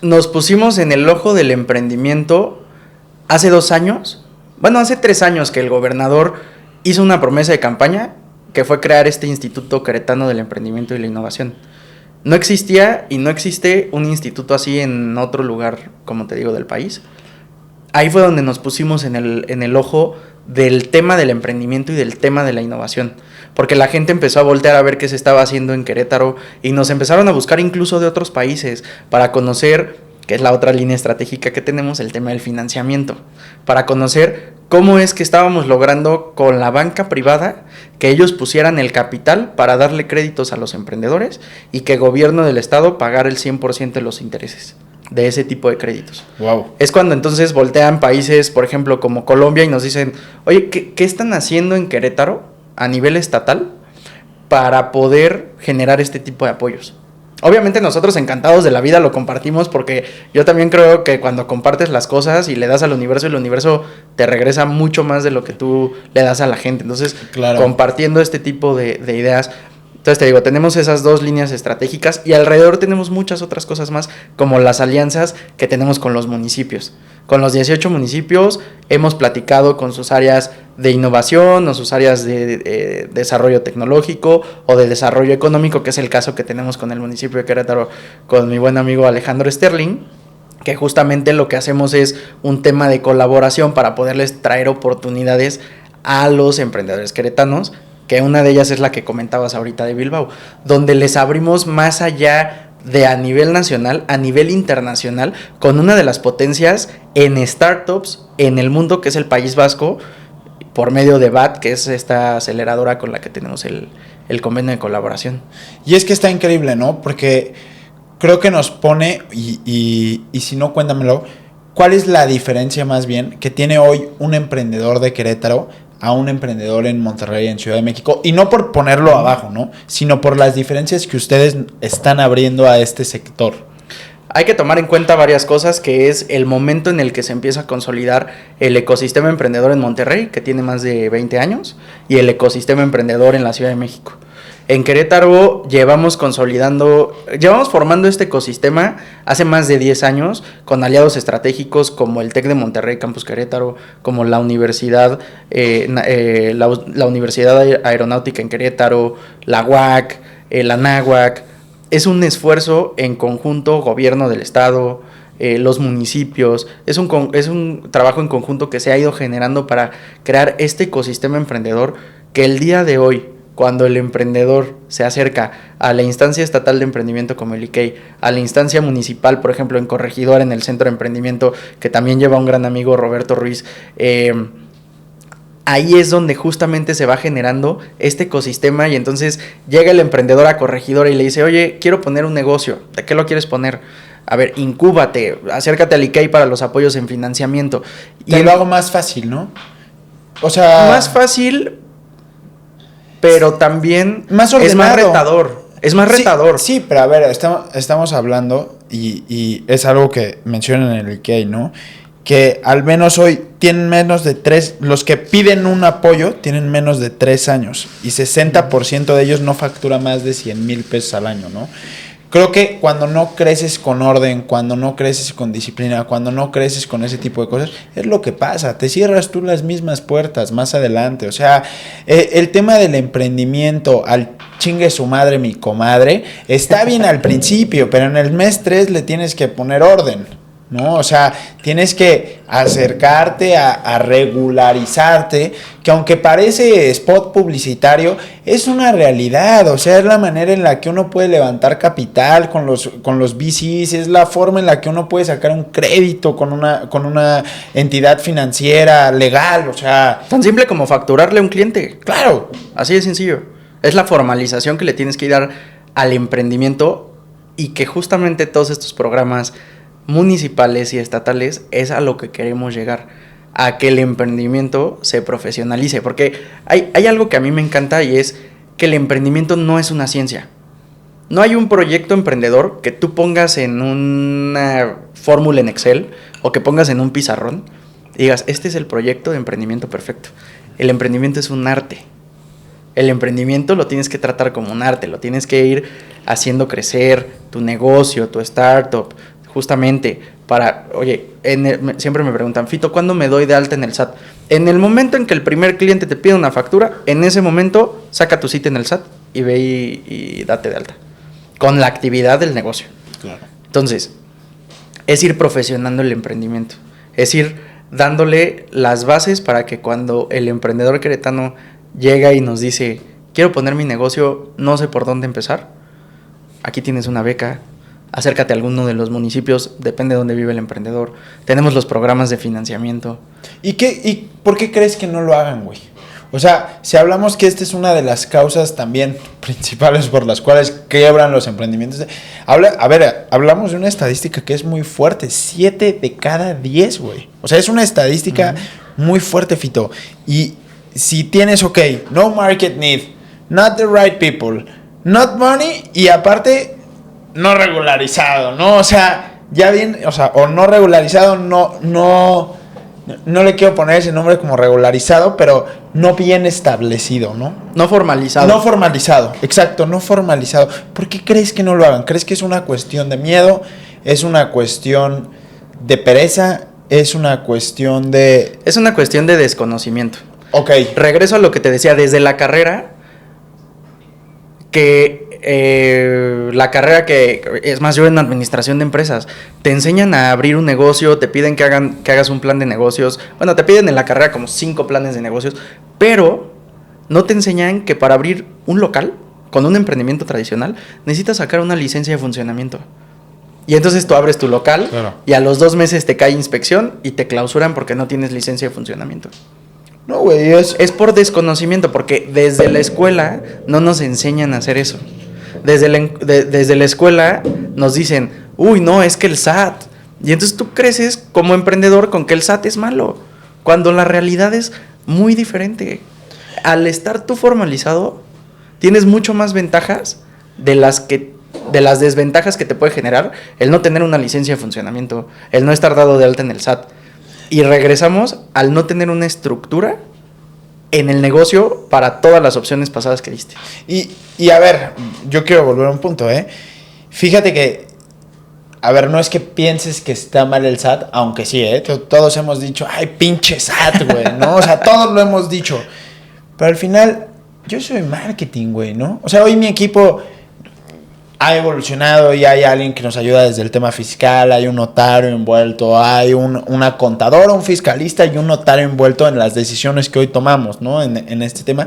Nos pusimos en el ojo del emprendimiento hace 2 años, hace 3 años, que el gobernador hizo una promesa de campaña que fue crear este Instituto Queretano del Emprendimiento y la Innovación. No existía y no existe un instituto así en otro lugar, como te digo, del país. Ahí fue donde nos pusimos en el ojo del tema del emprendimiento y del tema de la innovación, porque la gente empezó a voltear a ver qué se estaba haciendo en Querétaro y nos empezaron a buscar incluso de otros países para conocer que es la otra línea estratégica que tenemos, el tema del financiamiento, para conocer cómo es que estábamos logrando con la banca privada que ellos pusieran el capital para darle créditos a los emprendedores y que el gobierno del estado pagara el 100% de los intereses de ese tipo de créditos. Wow. Es cuando entonces voltean países, por ejemplo, como Colombia y nos dicen, oye, ¿qué están haciendo en Querétaro a nivel estatal para poder generar este tipo de apoyos? Obviamente nosotros encantados de la vida lo compartimos porque yo también creo que cuando compartes las cosas y le das al universo, el universo te regresa mucho más de lo que tú le das a la gente. Entonces, claro, compartiendo este tipo de ideas. Entonces te digo, tenemos esas dos líneas estratégicas y alrededor tenemos muchas otras cosas más, como las alianzas que tenemos con los municipios. Con los 18 municipios hemos platicado con sus áreas de innovación o sus áreas de desarrollo tecnológico o de desarrollo económico, que es el caso que tenemos con el municipio de Querétaro, con mi buen amigo Alejandro Sterling, que justamente lo que hacemos es un tema de colaboración para poderles traer oportunidades a los emprendedores queretanos, que una de ellas es la que comentabas ahorita de Bilbao, donde les abrimos más allá de a nivel nacional, a nivel internacional, con una de las potencias en startups en el mundo, que es el País Vasco, por medio de BAT, que es esta aceleradora con la que tenemos el convenio de colaboración. Y es que está increíble, ¿no? Porque creo que nos pone, y si no, cuéntamelo, ¿cuál es la diferencia más bien que tiene hoy un emprendedor de Querétaro a un emprendedor en Monterrey, en Ciudad de México? Y no por ponerlo abajo, ¿no? Sino por las diferencias que ustedes están abriendo a este sector. Hay que tomar en cuenta varias cosas, que es el momento en el que se empieza a consolidar el ecosistema emprendedor en Monterrey, que tiene más de 20 años, y el ecosistema emprendedor en la Ciudad de México. En Querétaro llevamos formando este ecosistema hace más de 10 años con aliados estratégicos como el TEC de Monterrey, Campus Querétaro, como la Universidad, la Universidad Aeronáutica en Querétaro, la UAC, la NAHUAC. Es un esfuerzo en conjunto, gobierno del estado, los municipios, es un trabajo en conjunto que se ha ido generando para crear este ecosistema emprendedor que el día de hoy, cuando el emprendedor se acerca a la instancia estatal de emprendimiento como el IKEI, a la instancia municipal, por ejemplo, en Corregidora, en el Centro de Emprendimiento, que también lleva un gran amigo, Roberto Ruiz, ahí es donde justamente se va generando este ecosistema y entonces llega el emprendedor a Corregidora y le dice, oye, quiero poner un negocio, ¿de qué lo quieres poner? A ver, incúbate, acércate al IKEI para los apoyos en financiamiento. Y lo hago más fácil, ¿no? O sea... Más fácil, pero también más ordenado. Es más retador. Es más retador. Sí, pero a ver, estamos hablando y es algo que mencionan en el IKEI, ¿no? Que al menos hoy tienen menos de 3, los que piden un apoyo tienen menos de 3 años y 60% de ellos no factura más de 100,000 pesos al año, ¿no? Creo que cuando no creces con orden, cuando no creces con disciplina, cuando no creces con ese tipo de cosas, es lo que pasa, te cierras tú las mismas puertas más adelante. O sea, el tema del emprendimiento, al chingue su madre mi comadre, está bien al principio, pero en el mes 3 le tienes que poner orden, ¿no? O sea, tienes que acercarte a regularizarte, que aunque parece spot publicitario, es una realidad. O sea, es la manera en la que uno puede levantar capital con los VCs, es la forma en la que uno puede sacar un crédito con una entidad financiera legal. O sea, tan simple como facturarle a un cliente. Claro. Así de sencillo. Es la formalización que le tienes que dar al emprendimiento y que justamente todos estos programas municipales y estatales es a lo que queremos llegar, a que el emprendimiento se profesionalice, porque hay algo que a mí me encanta y es que el emprendimiento no es una ciencia. No hay un proyecto emprendedor que tú pongas en una fórmula en Excel o que pongas en un pizarrón y digas, este es el proyecto de emprendimiento perfecto. El emprendimiento es un arte. El emprendimiento lo tienes que tratar como un arte, lo tienes que ir haciendo crecer tu negocio, tu startup, justamente para, oye, siempre me preguntan, Fito, ¿cuándo me doy de alta en el SAT? En el momento en que el primer cliente te pide una factura, en ese momento saca tu cita en el SAT y ve y date de alta, con la actividad del negocio. Claro. Entonces, es ir profesionando el emprendimiento, es ir dándole las bases para que cuando el emprendedor queretano llega y nos dice, quiero poner mi negocio, no sé por dónde empezar, aquí tienes una beca, acércate a alguno de los municipios, depende de dónde vive el emprendedor. Tenemos los programas de financiamiento. ¿Y por qué crees que no lo hagan, güey? O sea, si hablamos que esta es una de las causas también principales por las cuales quiebran los emprendimientos. Hablamos de una estadística que es muy fuerte. 7 de cada 10, güey. O sea, es una estadística muy fuerte, Fito. Y si tienes, ok, no market need, not the right people, not money, y aparte, no regularizado, ¿no? O sea, ya bien, o sea, o no regularizado, no le quiero poner ese nombre como regularizado, pero no bien establecido, ¿no? No formalizado. No formalizado, exacto, no formalizado. ¿Por qué crees que no lo hagan? ¿Crees que es una cuestión de miedo? ¿Es una cuestión de pereza? ¿Es una cuestión de...? Es una cuestión de desconocimiento. Ok. Regreso a lo que te decía, desde la carrera, la carrera que, es más, yo en administración de empresas, te enseñan a abrir un negocio, te piden que hagas un plan de negocios. Bueno, te piden en la carrera como 5 planes de negocios, pero no te enseñan que para abrir un local con un emprendimiento tradicional necesitas sacar una licencia de funcionamiento. Y entonces tú abres tu local, claro, y a los 2 meses te cae inspección y te clausuran porque no tienes licencia de funcionamiento. No, güey, es por desconocimiento, porque desde la escuela no nos enseñan a hacer eso. Desde la escuela nos dicen, uy, no, es que el SAT. Y entonces tú creces como emprendedor con que el SAT es malo, cuando la realidad es muy diferente. Al estar tú formalizado, tienes mucho más ventajas de las desventajas que te puede generar el no tener una licencia de funcionamiento, el no estar dado de alta en el SAT. Y regresamos al no tener una estructura en el negocio para todas las opciones pasadas que diste. Y a ver, yo quiero volver a un punto, ¿eh? Fíjate que, a ver, no es que pienses que está mal el SAT, aunque sí, ¿eh? Todos hemos dicho, ay, pinche SAT, güey, ¿no? O sea, todos lo hemos dicho. Pero al final, yo soy marketing, güey, ¿no? O sea, hoy mi equipo ha evolucionado y hay alguien que nos ayuda desde el tema fiscal, hay un notario envuelto, hay una contadora, un fiscalista y un notario envuelto en las decisiones que hoy tomamos, ¿no? En este tema.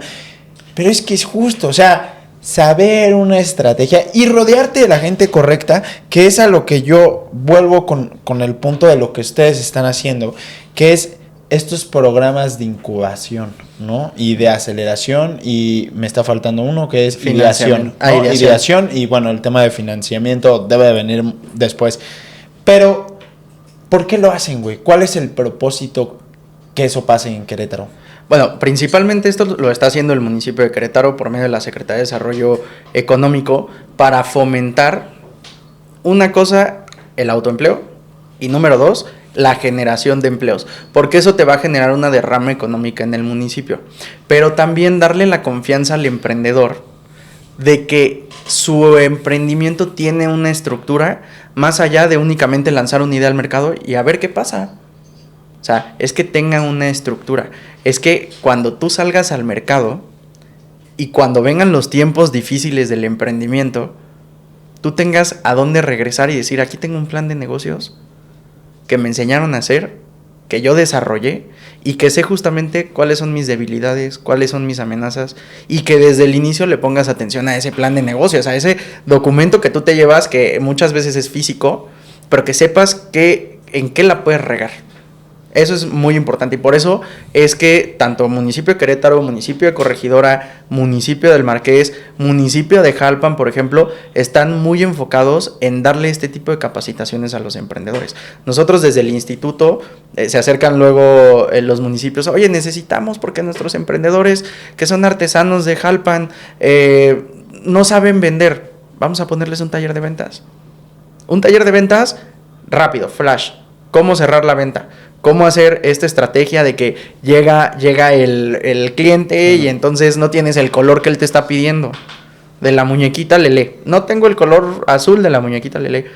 Pero es que es justo, o sea, saber una estrategia y rodearte de la gente correcta, que es a lo que yo vuelvo con el punto de lo que ustedes están haciendo, que es estos programas de incubación, ¿no? Y de aceleración, y me está faltando uno que es ideación, ¿no? Ideación, y bueno, el tema de financiamiento debe de venir después. Pero, ¿por qué lo hacen, güey? ¿Cuál es el propósito que eso pase en Querétaro? Bueno, principalmente esto lo está haciendo el municipio de Querétaro por medio de la Secretaría de Desarrollo Económico para fomentar una cosa, el autoempleo, y número 2, la generación de empleos, porque eso te va a generar una derrama económica en el municipio, pero también darle la confianza al emprendedor de que su emprendimiento tiene una estructura más allá de únicamente lanzar una idea al mercado y a ver qué pasa. O sea, es que tenga una estructura, es que cuando tú salgas al mercado y cuando vengan los tiempos difíciles del emprendimiento, tú tengas a dónde regresar y decir, aquí tengo un plan de negocios que me enseñaron a hacer, que yo desarrollé y que sé justamente cuáles son mis debilidades, cuáles son mis amenazas, y que desde el inicio le pongas atención a ese plan de negocios, a ese documento que tú te llevas, que muchas veces es físico, pero que sepas en qué la puedes regar. Eso es muy importante, y por eso es que tanto municipio de Querétaro, municipio de Corregidora, municipio del Marqués, municipio de Jalpan, por ejemplo, están muy enfocados en darle este tipo de capacitaciones a los emprendedores. Nosotros desde el instituto se acercan luego los municipios, oye, necesitamos, porque nuestros emprendedores que son artesanos de Jalpan no saben vender, vamos a ponerles un taller de ventas. Un taller de ventas rápido, flash, cómo cerrar la venta, cómo hacer esta estrategia de que llega el cliente y entonces no tienes el color que él te está pidiendo de la muñequita Lelé. No tengo el color azul de la muñequita Lelé,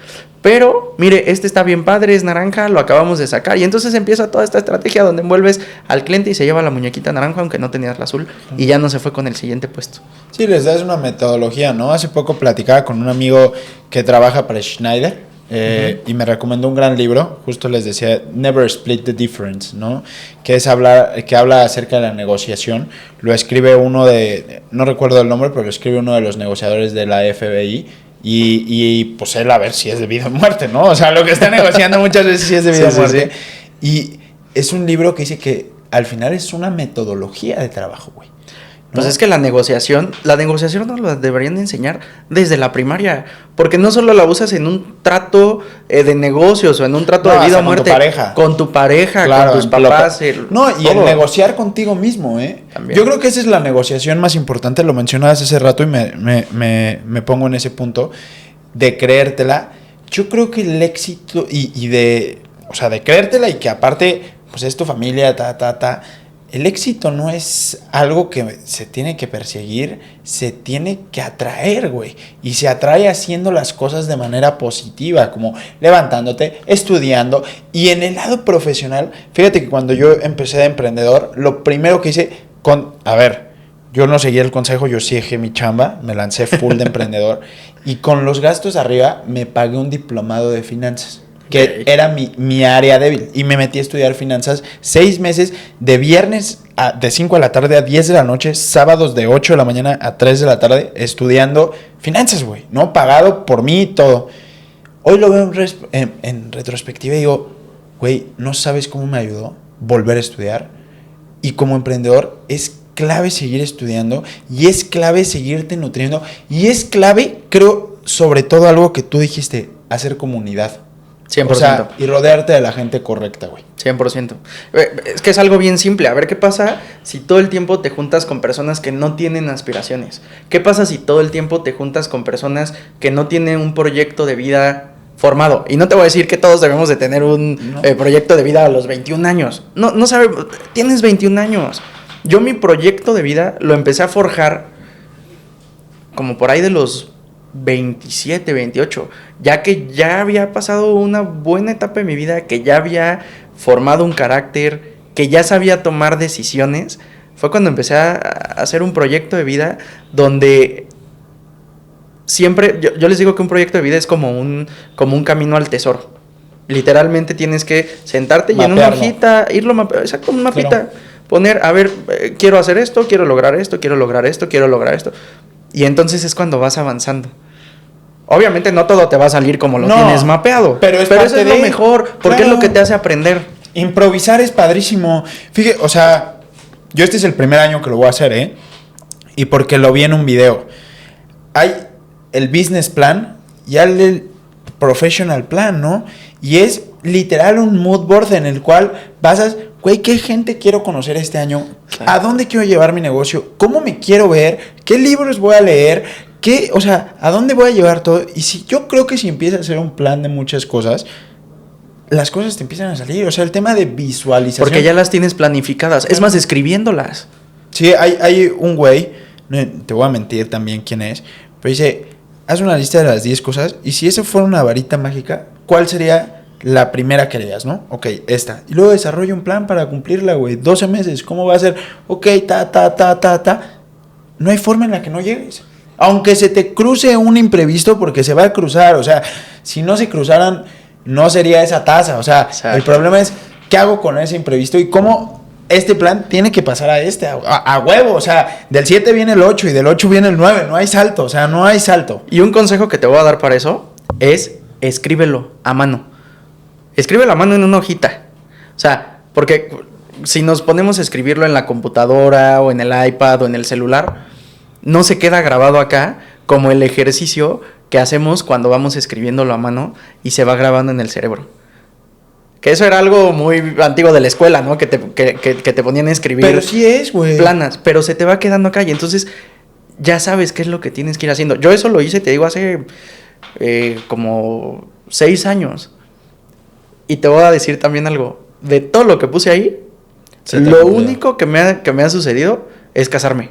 pero mire, este está bien padre, es naranja, lo acabamos de sacar. Y entonces empieza toda esta estrategia donde envuelves al cliente y se lleva la muñequita naranja aunque no tenías la azul, y ya no se fue con el siguiente puesto. Sí, les das una metodología, ¿no? Hace poco platicaba con un amigo que trabaja para Schneider. Y me recomendó un gran libro, justo les decía, Never Split the Difference, ¿no? Que habla acerca de la negociación. Lo escribe uno no recuerdo el nombre, pero lo escribe uno de los negociadores de la FBI, y pues él a ver si es de vida o muerte, ¿no? O sea, lo que está negociando muchas veces sí es de vida o muerte. Sí. Y es un libro que dice que al final es una metodología de trabajo, güey. ¿No? Pues es que la negociación nos la deberían enseñar desde la primaria, porque no solo la usas en un trato de negocios o en un trato de vida o muerte. Con tu pareja, claro, con tus papás. No, y el negociar contigo mismo, ¿eh? También. Yo creo que esa es la negociación más importante, lo mencionabas hace rato y me pongo en ese punto de creértela. Yo creo que el éxito y de creértela y que aparte, pues es tu familia, el éxito no es algo que se tiene que perseguir, se tiene que atraer, güey. Y se atrae haciendo las cosas de manera positiva, como levantándote, estudiando. Y en el lado profesional, fíjate que cuando yo empecé de emprendedor, lo primero que hice yo no seguí el consejo, yo sí dejé mi chamba, me lancé full de emprendedor. Y con los gastos arriba, me pagué un diplomado de finanzas. Que era mi área débil. Y me metí a estudiar finanzas 6 meses, de viernes de 5 de la tarde a 10 de la noche, sábados de 8 de la mañana a 3 de la tarde, estudiando finanzas, güey, ¿no? Pagado por mí y todo. Hoy lo veo en retrospectiva y digo, güey, no sabes cómo me ayudó volver a estudiar. Y como emprendedor es clave seguir estudiando y es clave seguirte nutriendo. Y es clave, creo, sobre todo algo que tú dijiste, hacer comunidad. 100%. O sea, y rodearte de la gente correcta, güey. 100%. Es que es algo bien simple. A ver qué pasa si todo el tiempo te juntas con personas que no tienen aspiraciones. ¿Qué pasa si todo el tiempo te juntas con personas que no tienen un proyecto de vida formado? Y no te voy a decir que todos debemos de tener un proyecto de vida a los 21 años. No sabes, tienes 21 años. Yo mi proyecto de vida lo empecé a forjar como por ahí de los 27, 28, ya que ya había pasado una buena etapa de mi vida, que ya había formado un carácter, que ya sabía tomar decisiones. Fue cuando empecé a hacer un proyecto de vida donde siempre, yo les digo que un proyecto de vida es como un camino al tesoro. Literalmente tienes que sentarte y en una hojita, exacto, un mapita, claro. Poner, a ver, quiero hacer esto, quiero lograr esto, quiero lograr esto, quiero lograr esto. Y entonces es cuando vas avanzando. Obviamente no todo te va a salir como lo tienes mapeado. Pero eso es lo mejor, porque es lo que te hace aprender. Improvisar es padrísimo. Fíjate, o sea, yo este es el primer año que lo voy a hacer, ¿eh? Y porque lo vi en un video. Hay el business plan y el professional plan, ¿no? Y es literal un mood board en el cual basas, güey, ¿qué gente quiero conocer este año? Claro. ¿A dónde quiero llevar mi negocio? ¿Cómo me quiero ver? ¿Qué libros voy a leer? O sea, ¿a dónde voy a llevar todo? Y yo creo que si empiezas a hacer un plan de muchas cosas, las cosas te empiezan a salir. O sea, el tema de visualización. Porque ya las tienes planificadas. Es más, escribiéndolas. Sí, hay un güey, te voy a mentir también quién es, pero dice, haz una lista de las 10 cosas y si eso fuera una varita mágica, ¿cuál sería la primera que harías, no? Ok, esta. Y luego desarrolla un plan para cumplirla, güey. 12 meses, ¿cómo va a ser? Ok, No hay forma en la que no llegues. Aunque se te cruce un imprevisto, porque se va a cruzar. O sea, si no se cruzaran, no sería esa tasa. O sea, exacto. El problema es, ¿qué hago con ese imprevisto? Y cómo este plan tiene que pasar a huevo. O sea, del 7 viene el 8 y del 8 viene el 9. No hay salto, o sea, no hay salto. Y un consejo que te voy a dar para eso es, escríbelo a mano. Escríbelo a mano en una hojita. O sea, porque si nos ponemos a escribirlo en la computadora o en el iPad o en el celular, no se queda grabado acá como el ejercicio que hacemos cuando vamos escribiéndolo a mano y se va grabando en el cerebro. Que eso era algo muy antiguo de la escuela, ¿no? Que te ponían a escribir. Pero sí es, güey. Planas, pero se te va quedando acá y entonces ya sabes qué es lo que tienes que ir haciendo. Yo eso lo hice, te digo, hace como 6 años. Y te voy a decir también algo. De todo lo que puse ahí, lo único que me ha sucedido es casarme.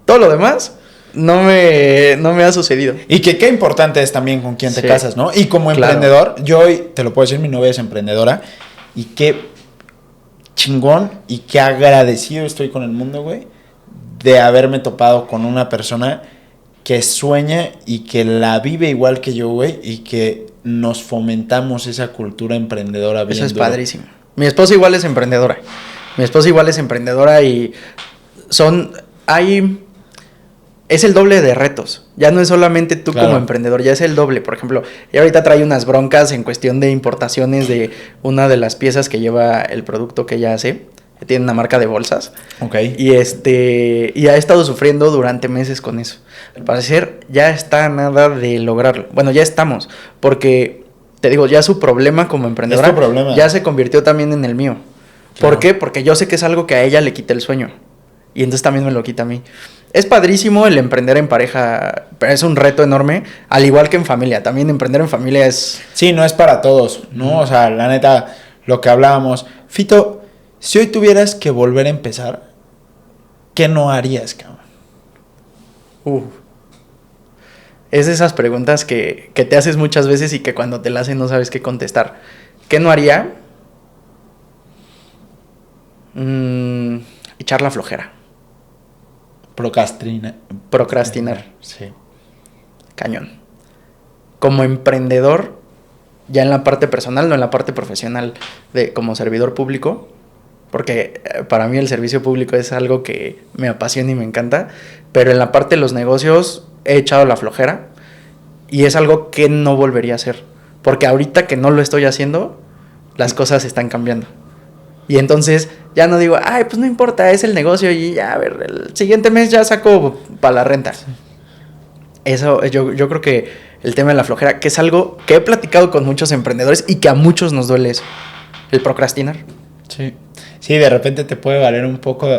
Todo lo demás no me ha sucedido. Y que qué importante es también con quién te casas, ¿no? Y como emprendedor, yo hoy, te lo puedo decir, mi novia es emprendedora. Y qué chingón y qué agradecido estoy con el mundo, güey, de haberme topado con una persona que sueña y que la vive igual que yo, güey, y que nos fomentamos esa cultura emprendedora. Eso es padrísimo. Mi esposa igual es emprendedora y es el doble de retos. Ya no es solamente tú como emprendedor, ya es el doble. Por ejemplo, y ahorita trae unas broncas en cuestión de importaciones de una de las piezas que lleva el producto que ella hace. Que tiene una marca de bolsas. Ok. Y ha estado sufriendo durante meses con eso. Al parecer ya está a nada de lograrlo. Bueno, ya estamos. Porque, te digo, ya su problema como emprendedora es tu problema. Ya se convirtió también en el mío. Claro. ¿Por qué? Porque yo sé que es algo que a ella le quita el sueño. Y entonces también me lo quita a mí. Es padrísimo el emprender en pareja, pero es un reto enorme, al igual que en familia. También emprender en familia es... Sí, no es para todos, ¿no? O sea, la neta, lo que hablábamos. Fito, si hoy tuvieras que volver a empezar, ¿qué no harías, cabrón? Es de esas preguntas que te haces muchas veces y que cuando te las hacen no sabes qué contestar. ¿Qué no haría? Echar la flojera. Procrastinar. Sí. Cañón. Como emprendedor, ya en la parte personal, no en la parte profesional, como servidor público, porque para mí el servicio público es algo que me apasiona y me encanta, pero en la parte de los negocios he echado la flojera y es algo que no volvería a hacer, porque ahorita que no lo estoy haciendo, las cosas están cambiando. Y entonces ya no digo, ay, pues no importa, es el negocio y ya, a ver, el siguiente mes ya saco para la renta. Sí. Eso, yo creo que el tema de la flojera, que es algo que he platicado con muchos emprendedores y que a muchos nos duele eso, el procrastinar. Sí. Sí, de repente te puede valer un poco,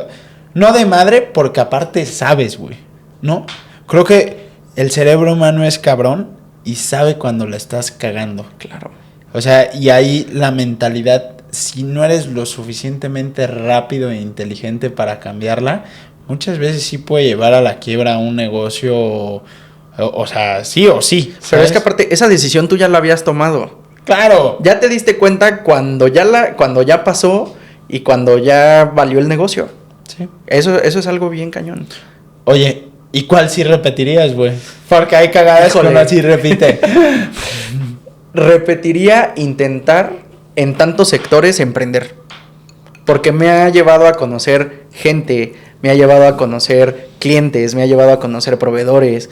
no de madre, porque aparte sabes, güey, ¿no? Creo que el cerebro humano es cabrón y sabe cuando la estás cagando. Claro. O sea, y ahí la mentalidad, si no eres lo suficientemente rápido e inteligente para cambiarla, muchas veces sí puede llevar a la quiebra un negocio, o sea, sí o sí. ¿Sabes? Pero es que aparte, esa decisión tú ya la habías tomado. ¡Claro! Ya te diste cuenta cuando ya pasó y cuando ya valió el negocio. Sí. Eso es algo bien cañón. Oye, ¿y cuál sí repetirías, güey? Porque hay cagadas que uno sí repite. Repetiría intentar en tantos sectores emprender. Porque me ha llevado a conocer gente, me ha llevado a conocer clientes, me ha llevado a conocer proveedores,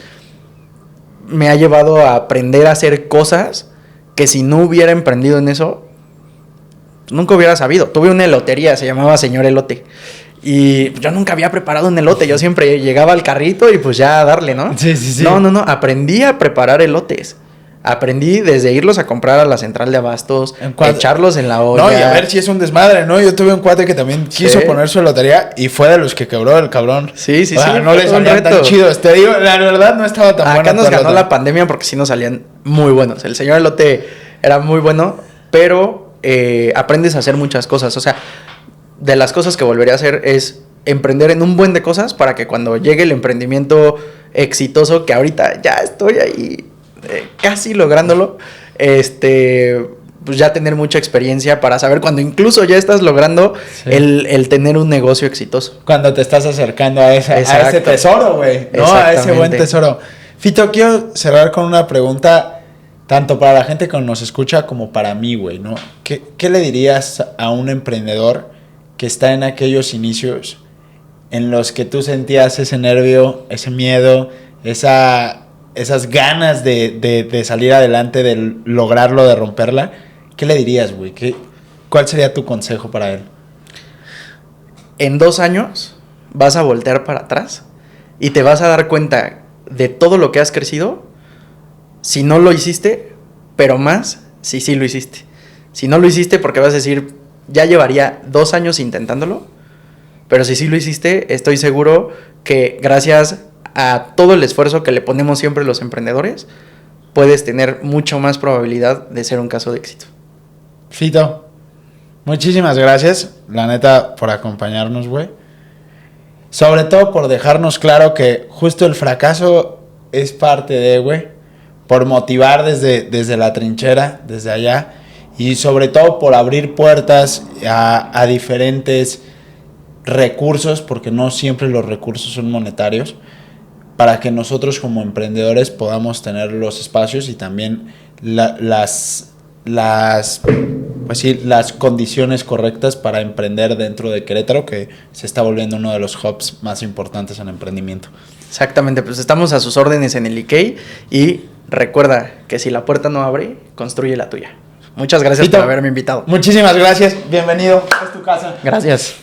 me ha llevado a aprender a hacer cosas que si no hubiera emprendido en eso, nunca hubiera sabido. Tuve una elotería, se llamaba Señor Elote. Y yo nunca había preparado un elote. Yo siempre llegaba al carrito y pues ya a darle, ¿no? Sí. No. Aprendí a preparar elotes. Aprendí desde irlos a comprar a la central de abastos, echarlos en la olla. No, y a ver si es un desmadre, ¿no? Yo tuve un cuate que también quiso poner su lotería y fue de los que quebró el cabrón. Sí. No le salían tan chidos. Te digo, la verdad no estaba tan bueno. Acá nos ganó la pandemia porque sí nos salían muy buenos. El Señor Elote era muy bueno, pero aprendes a hacer muchas cosas. O sea, de las cosas que volvería a hacer es emprender en un buen de cosas para que cuando llegue el emprendimiento exitoso, que ahorita ya estoy ahí casi lográndolo, pues ya tener mucha experiencia para saber cuando incluso ya estás logrando el tener un negocio exitoso. Cuando te estás acercando a ese tesoro, güey, ¿no? A ese buen tesoro. Fito, quiero cerrar con una pregunta, tanto para la gente que nos escucha como para mí, güey, ¿no? ¿Qué le dirías a un emprendedor que está en aquellos inicios en los que tú sentías ese nervio, ese miedo, esas ganas de salir adelante, de lograrlo, de romperla? ¿Qué le dirías, güey? ¿Cuál sería tu consejo para él? En 2 años vas a voltear para atrás y te vas a dar cuenta de todo lo que has crecido si no lo hiciste, pero más si sí lo hiciste. Si no lo hiciste, porque vas a decir, ya llevaría 2 años intentándolo, pero si sí lo hiciste, estoy seguro que gracias a todo el esfuerzo que le ponemos siempre los emprendedores, puedes tener mucho más probabilidad de ser un caso de éxito. Fito, muchísimas gracias, la neta, por acompañarnos, güey. Sobre todo por dejarnos claro que justo el fracaso es parte de, güey, por motivar desde la trinchera, desde allá, y sobre todo por abrir puertas a diferentes recursos, porque no siempre los recursos son monetarios, para que nosotros como emprendedores podamos tener los espacios y también las pues sí, las condiciones correctas para emprender dentro de Querétaro, que se está volviendo uno de los hubs más importantes en emprendimiento. Exactamente, pues estamos a sus órdenes en el IKEA y recuerda que si la puerta no abre, construye la tuya. Muchas gracias Tito, por haberme invitado. Muchísimas gracias, bienvenido, es tu casa. Gracias.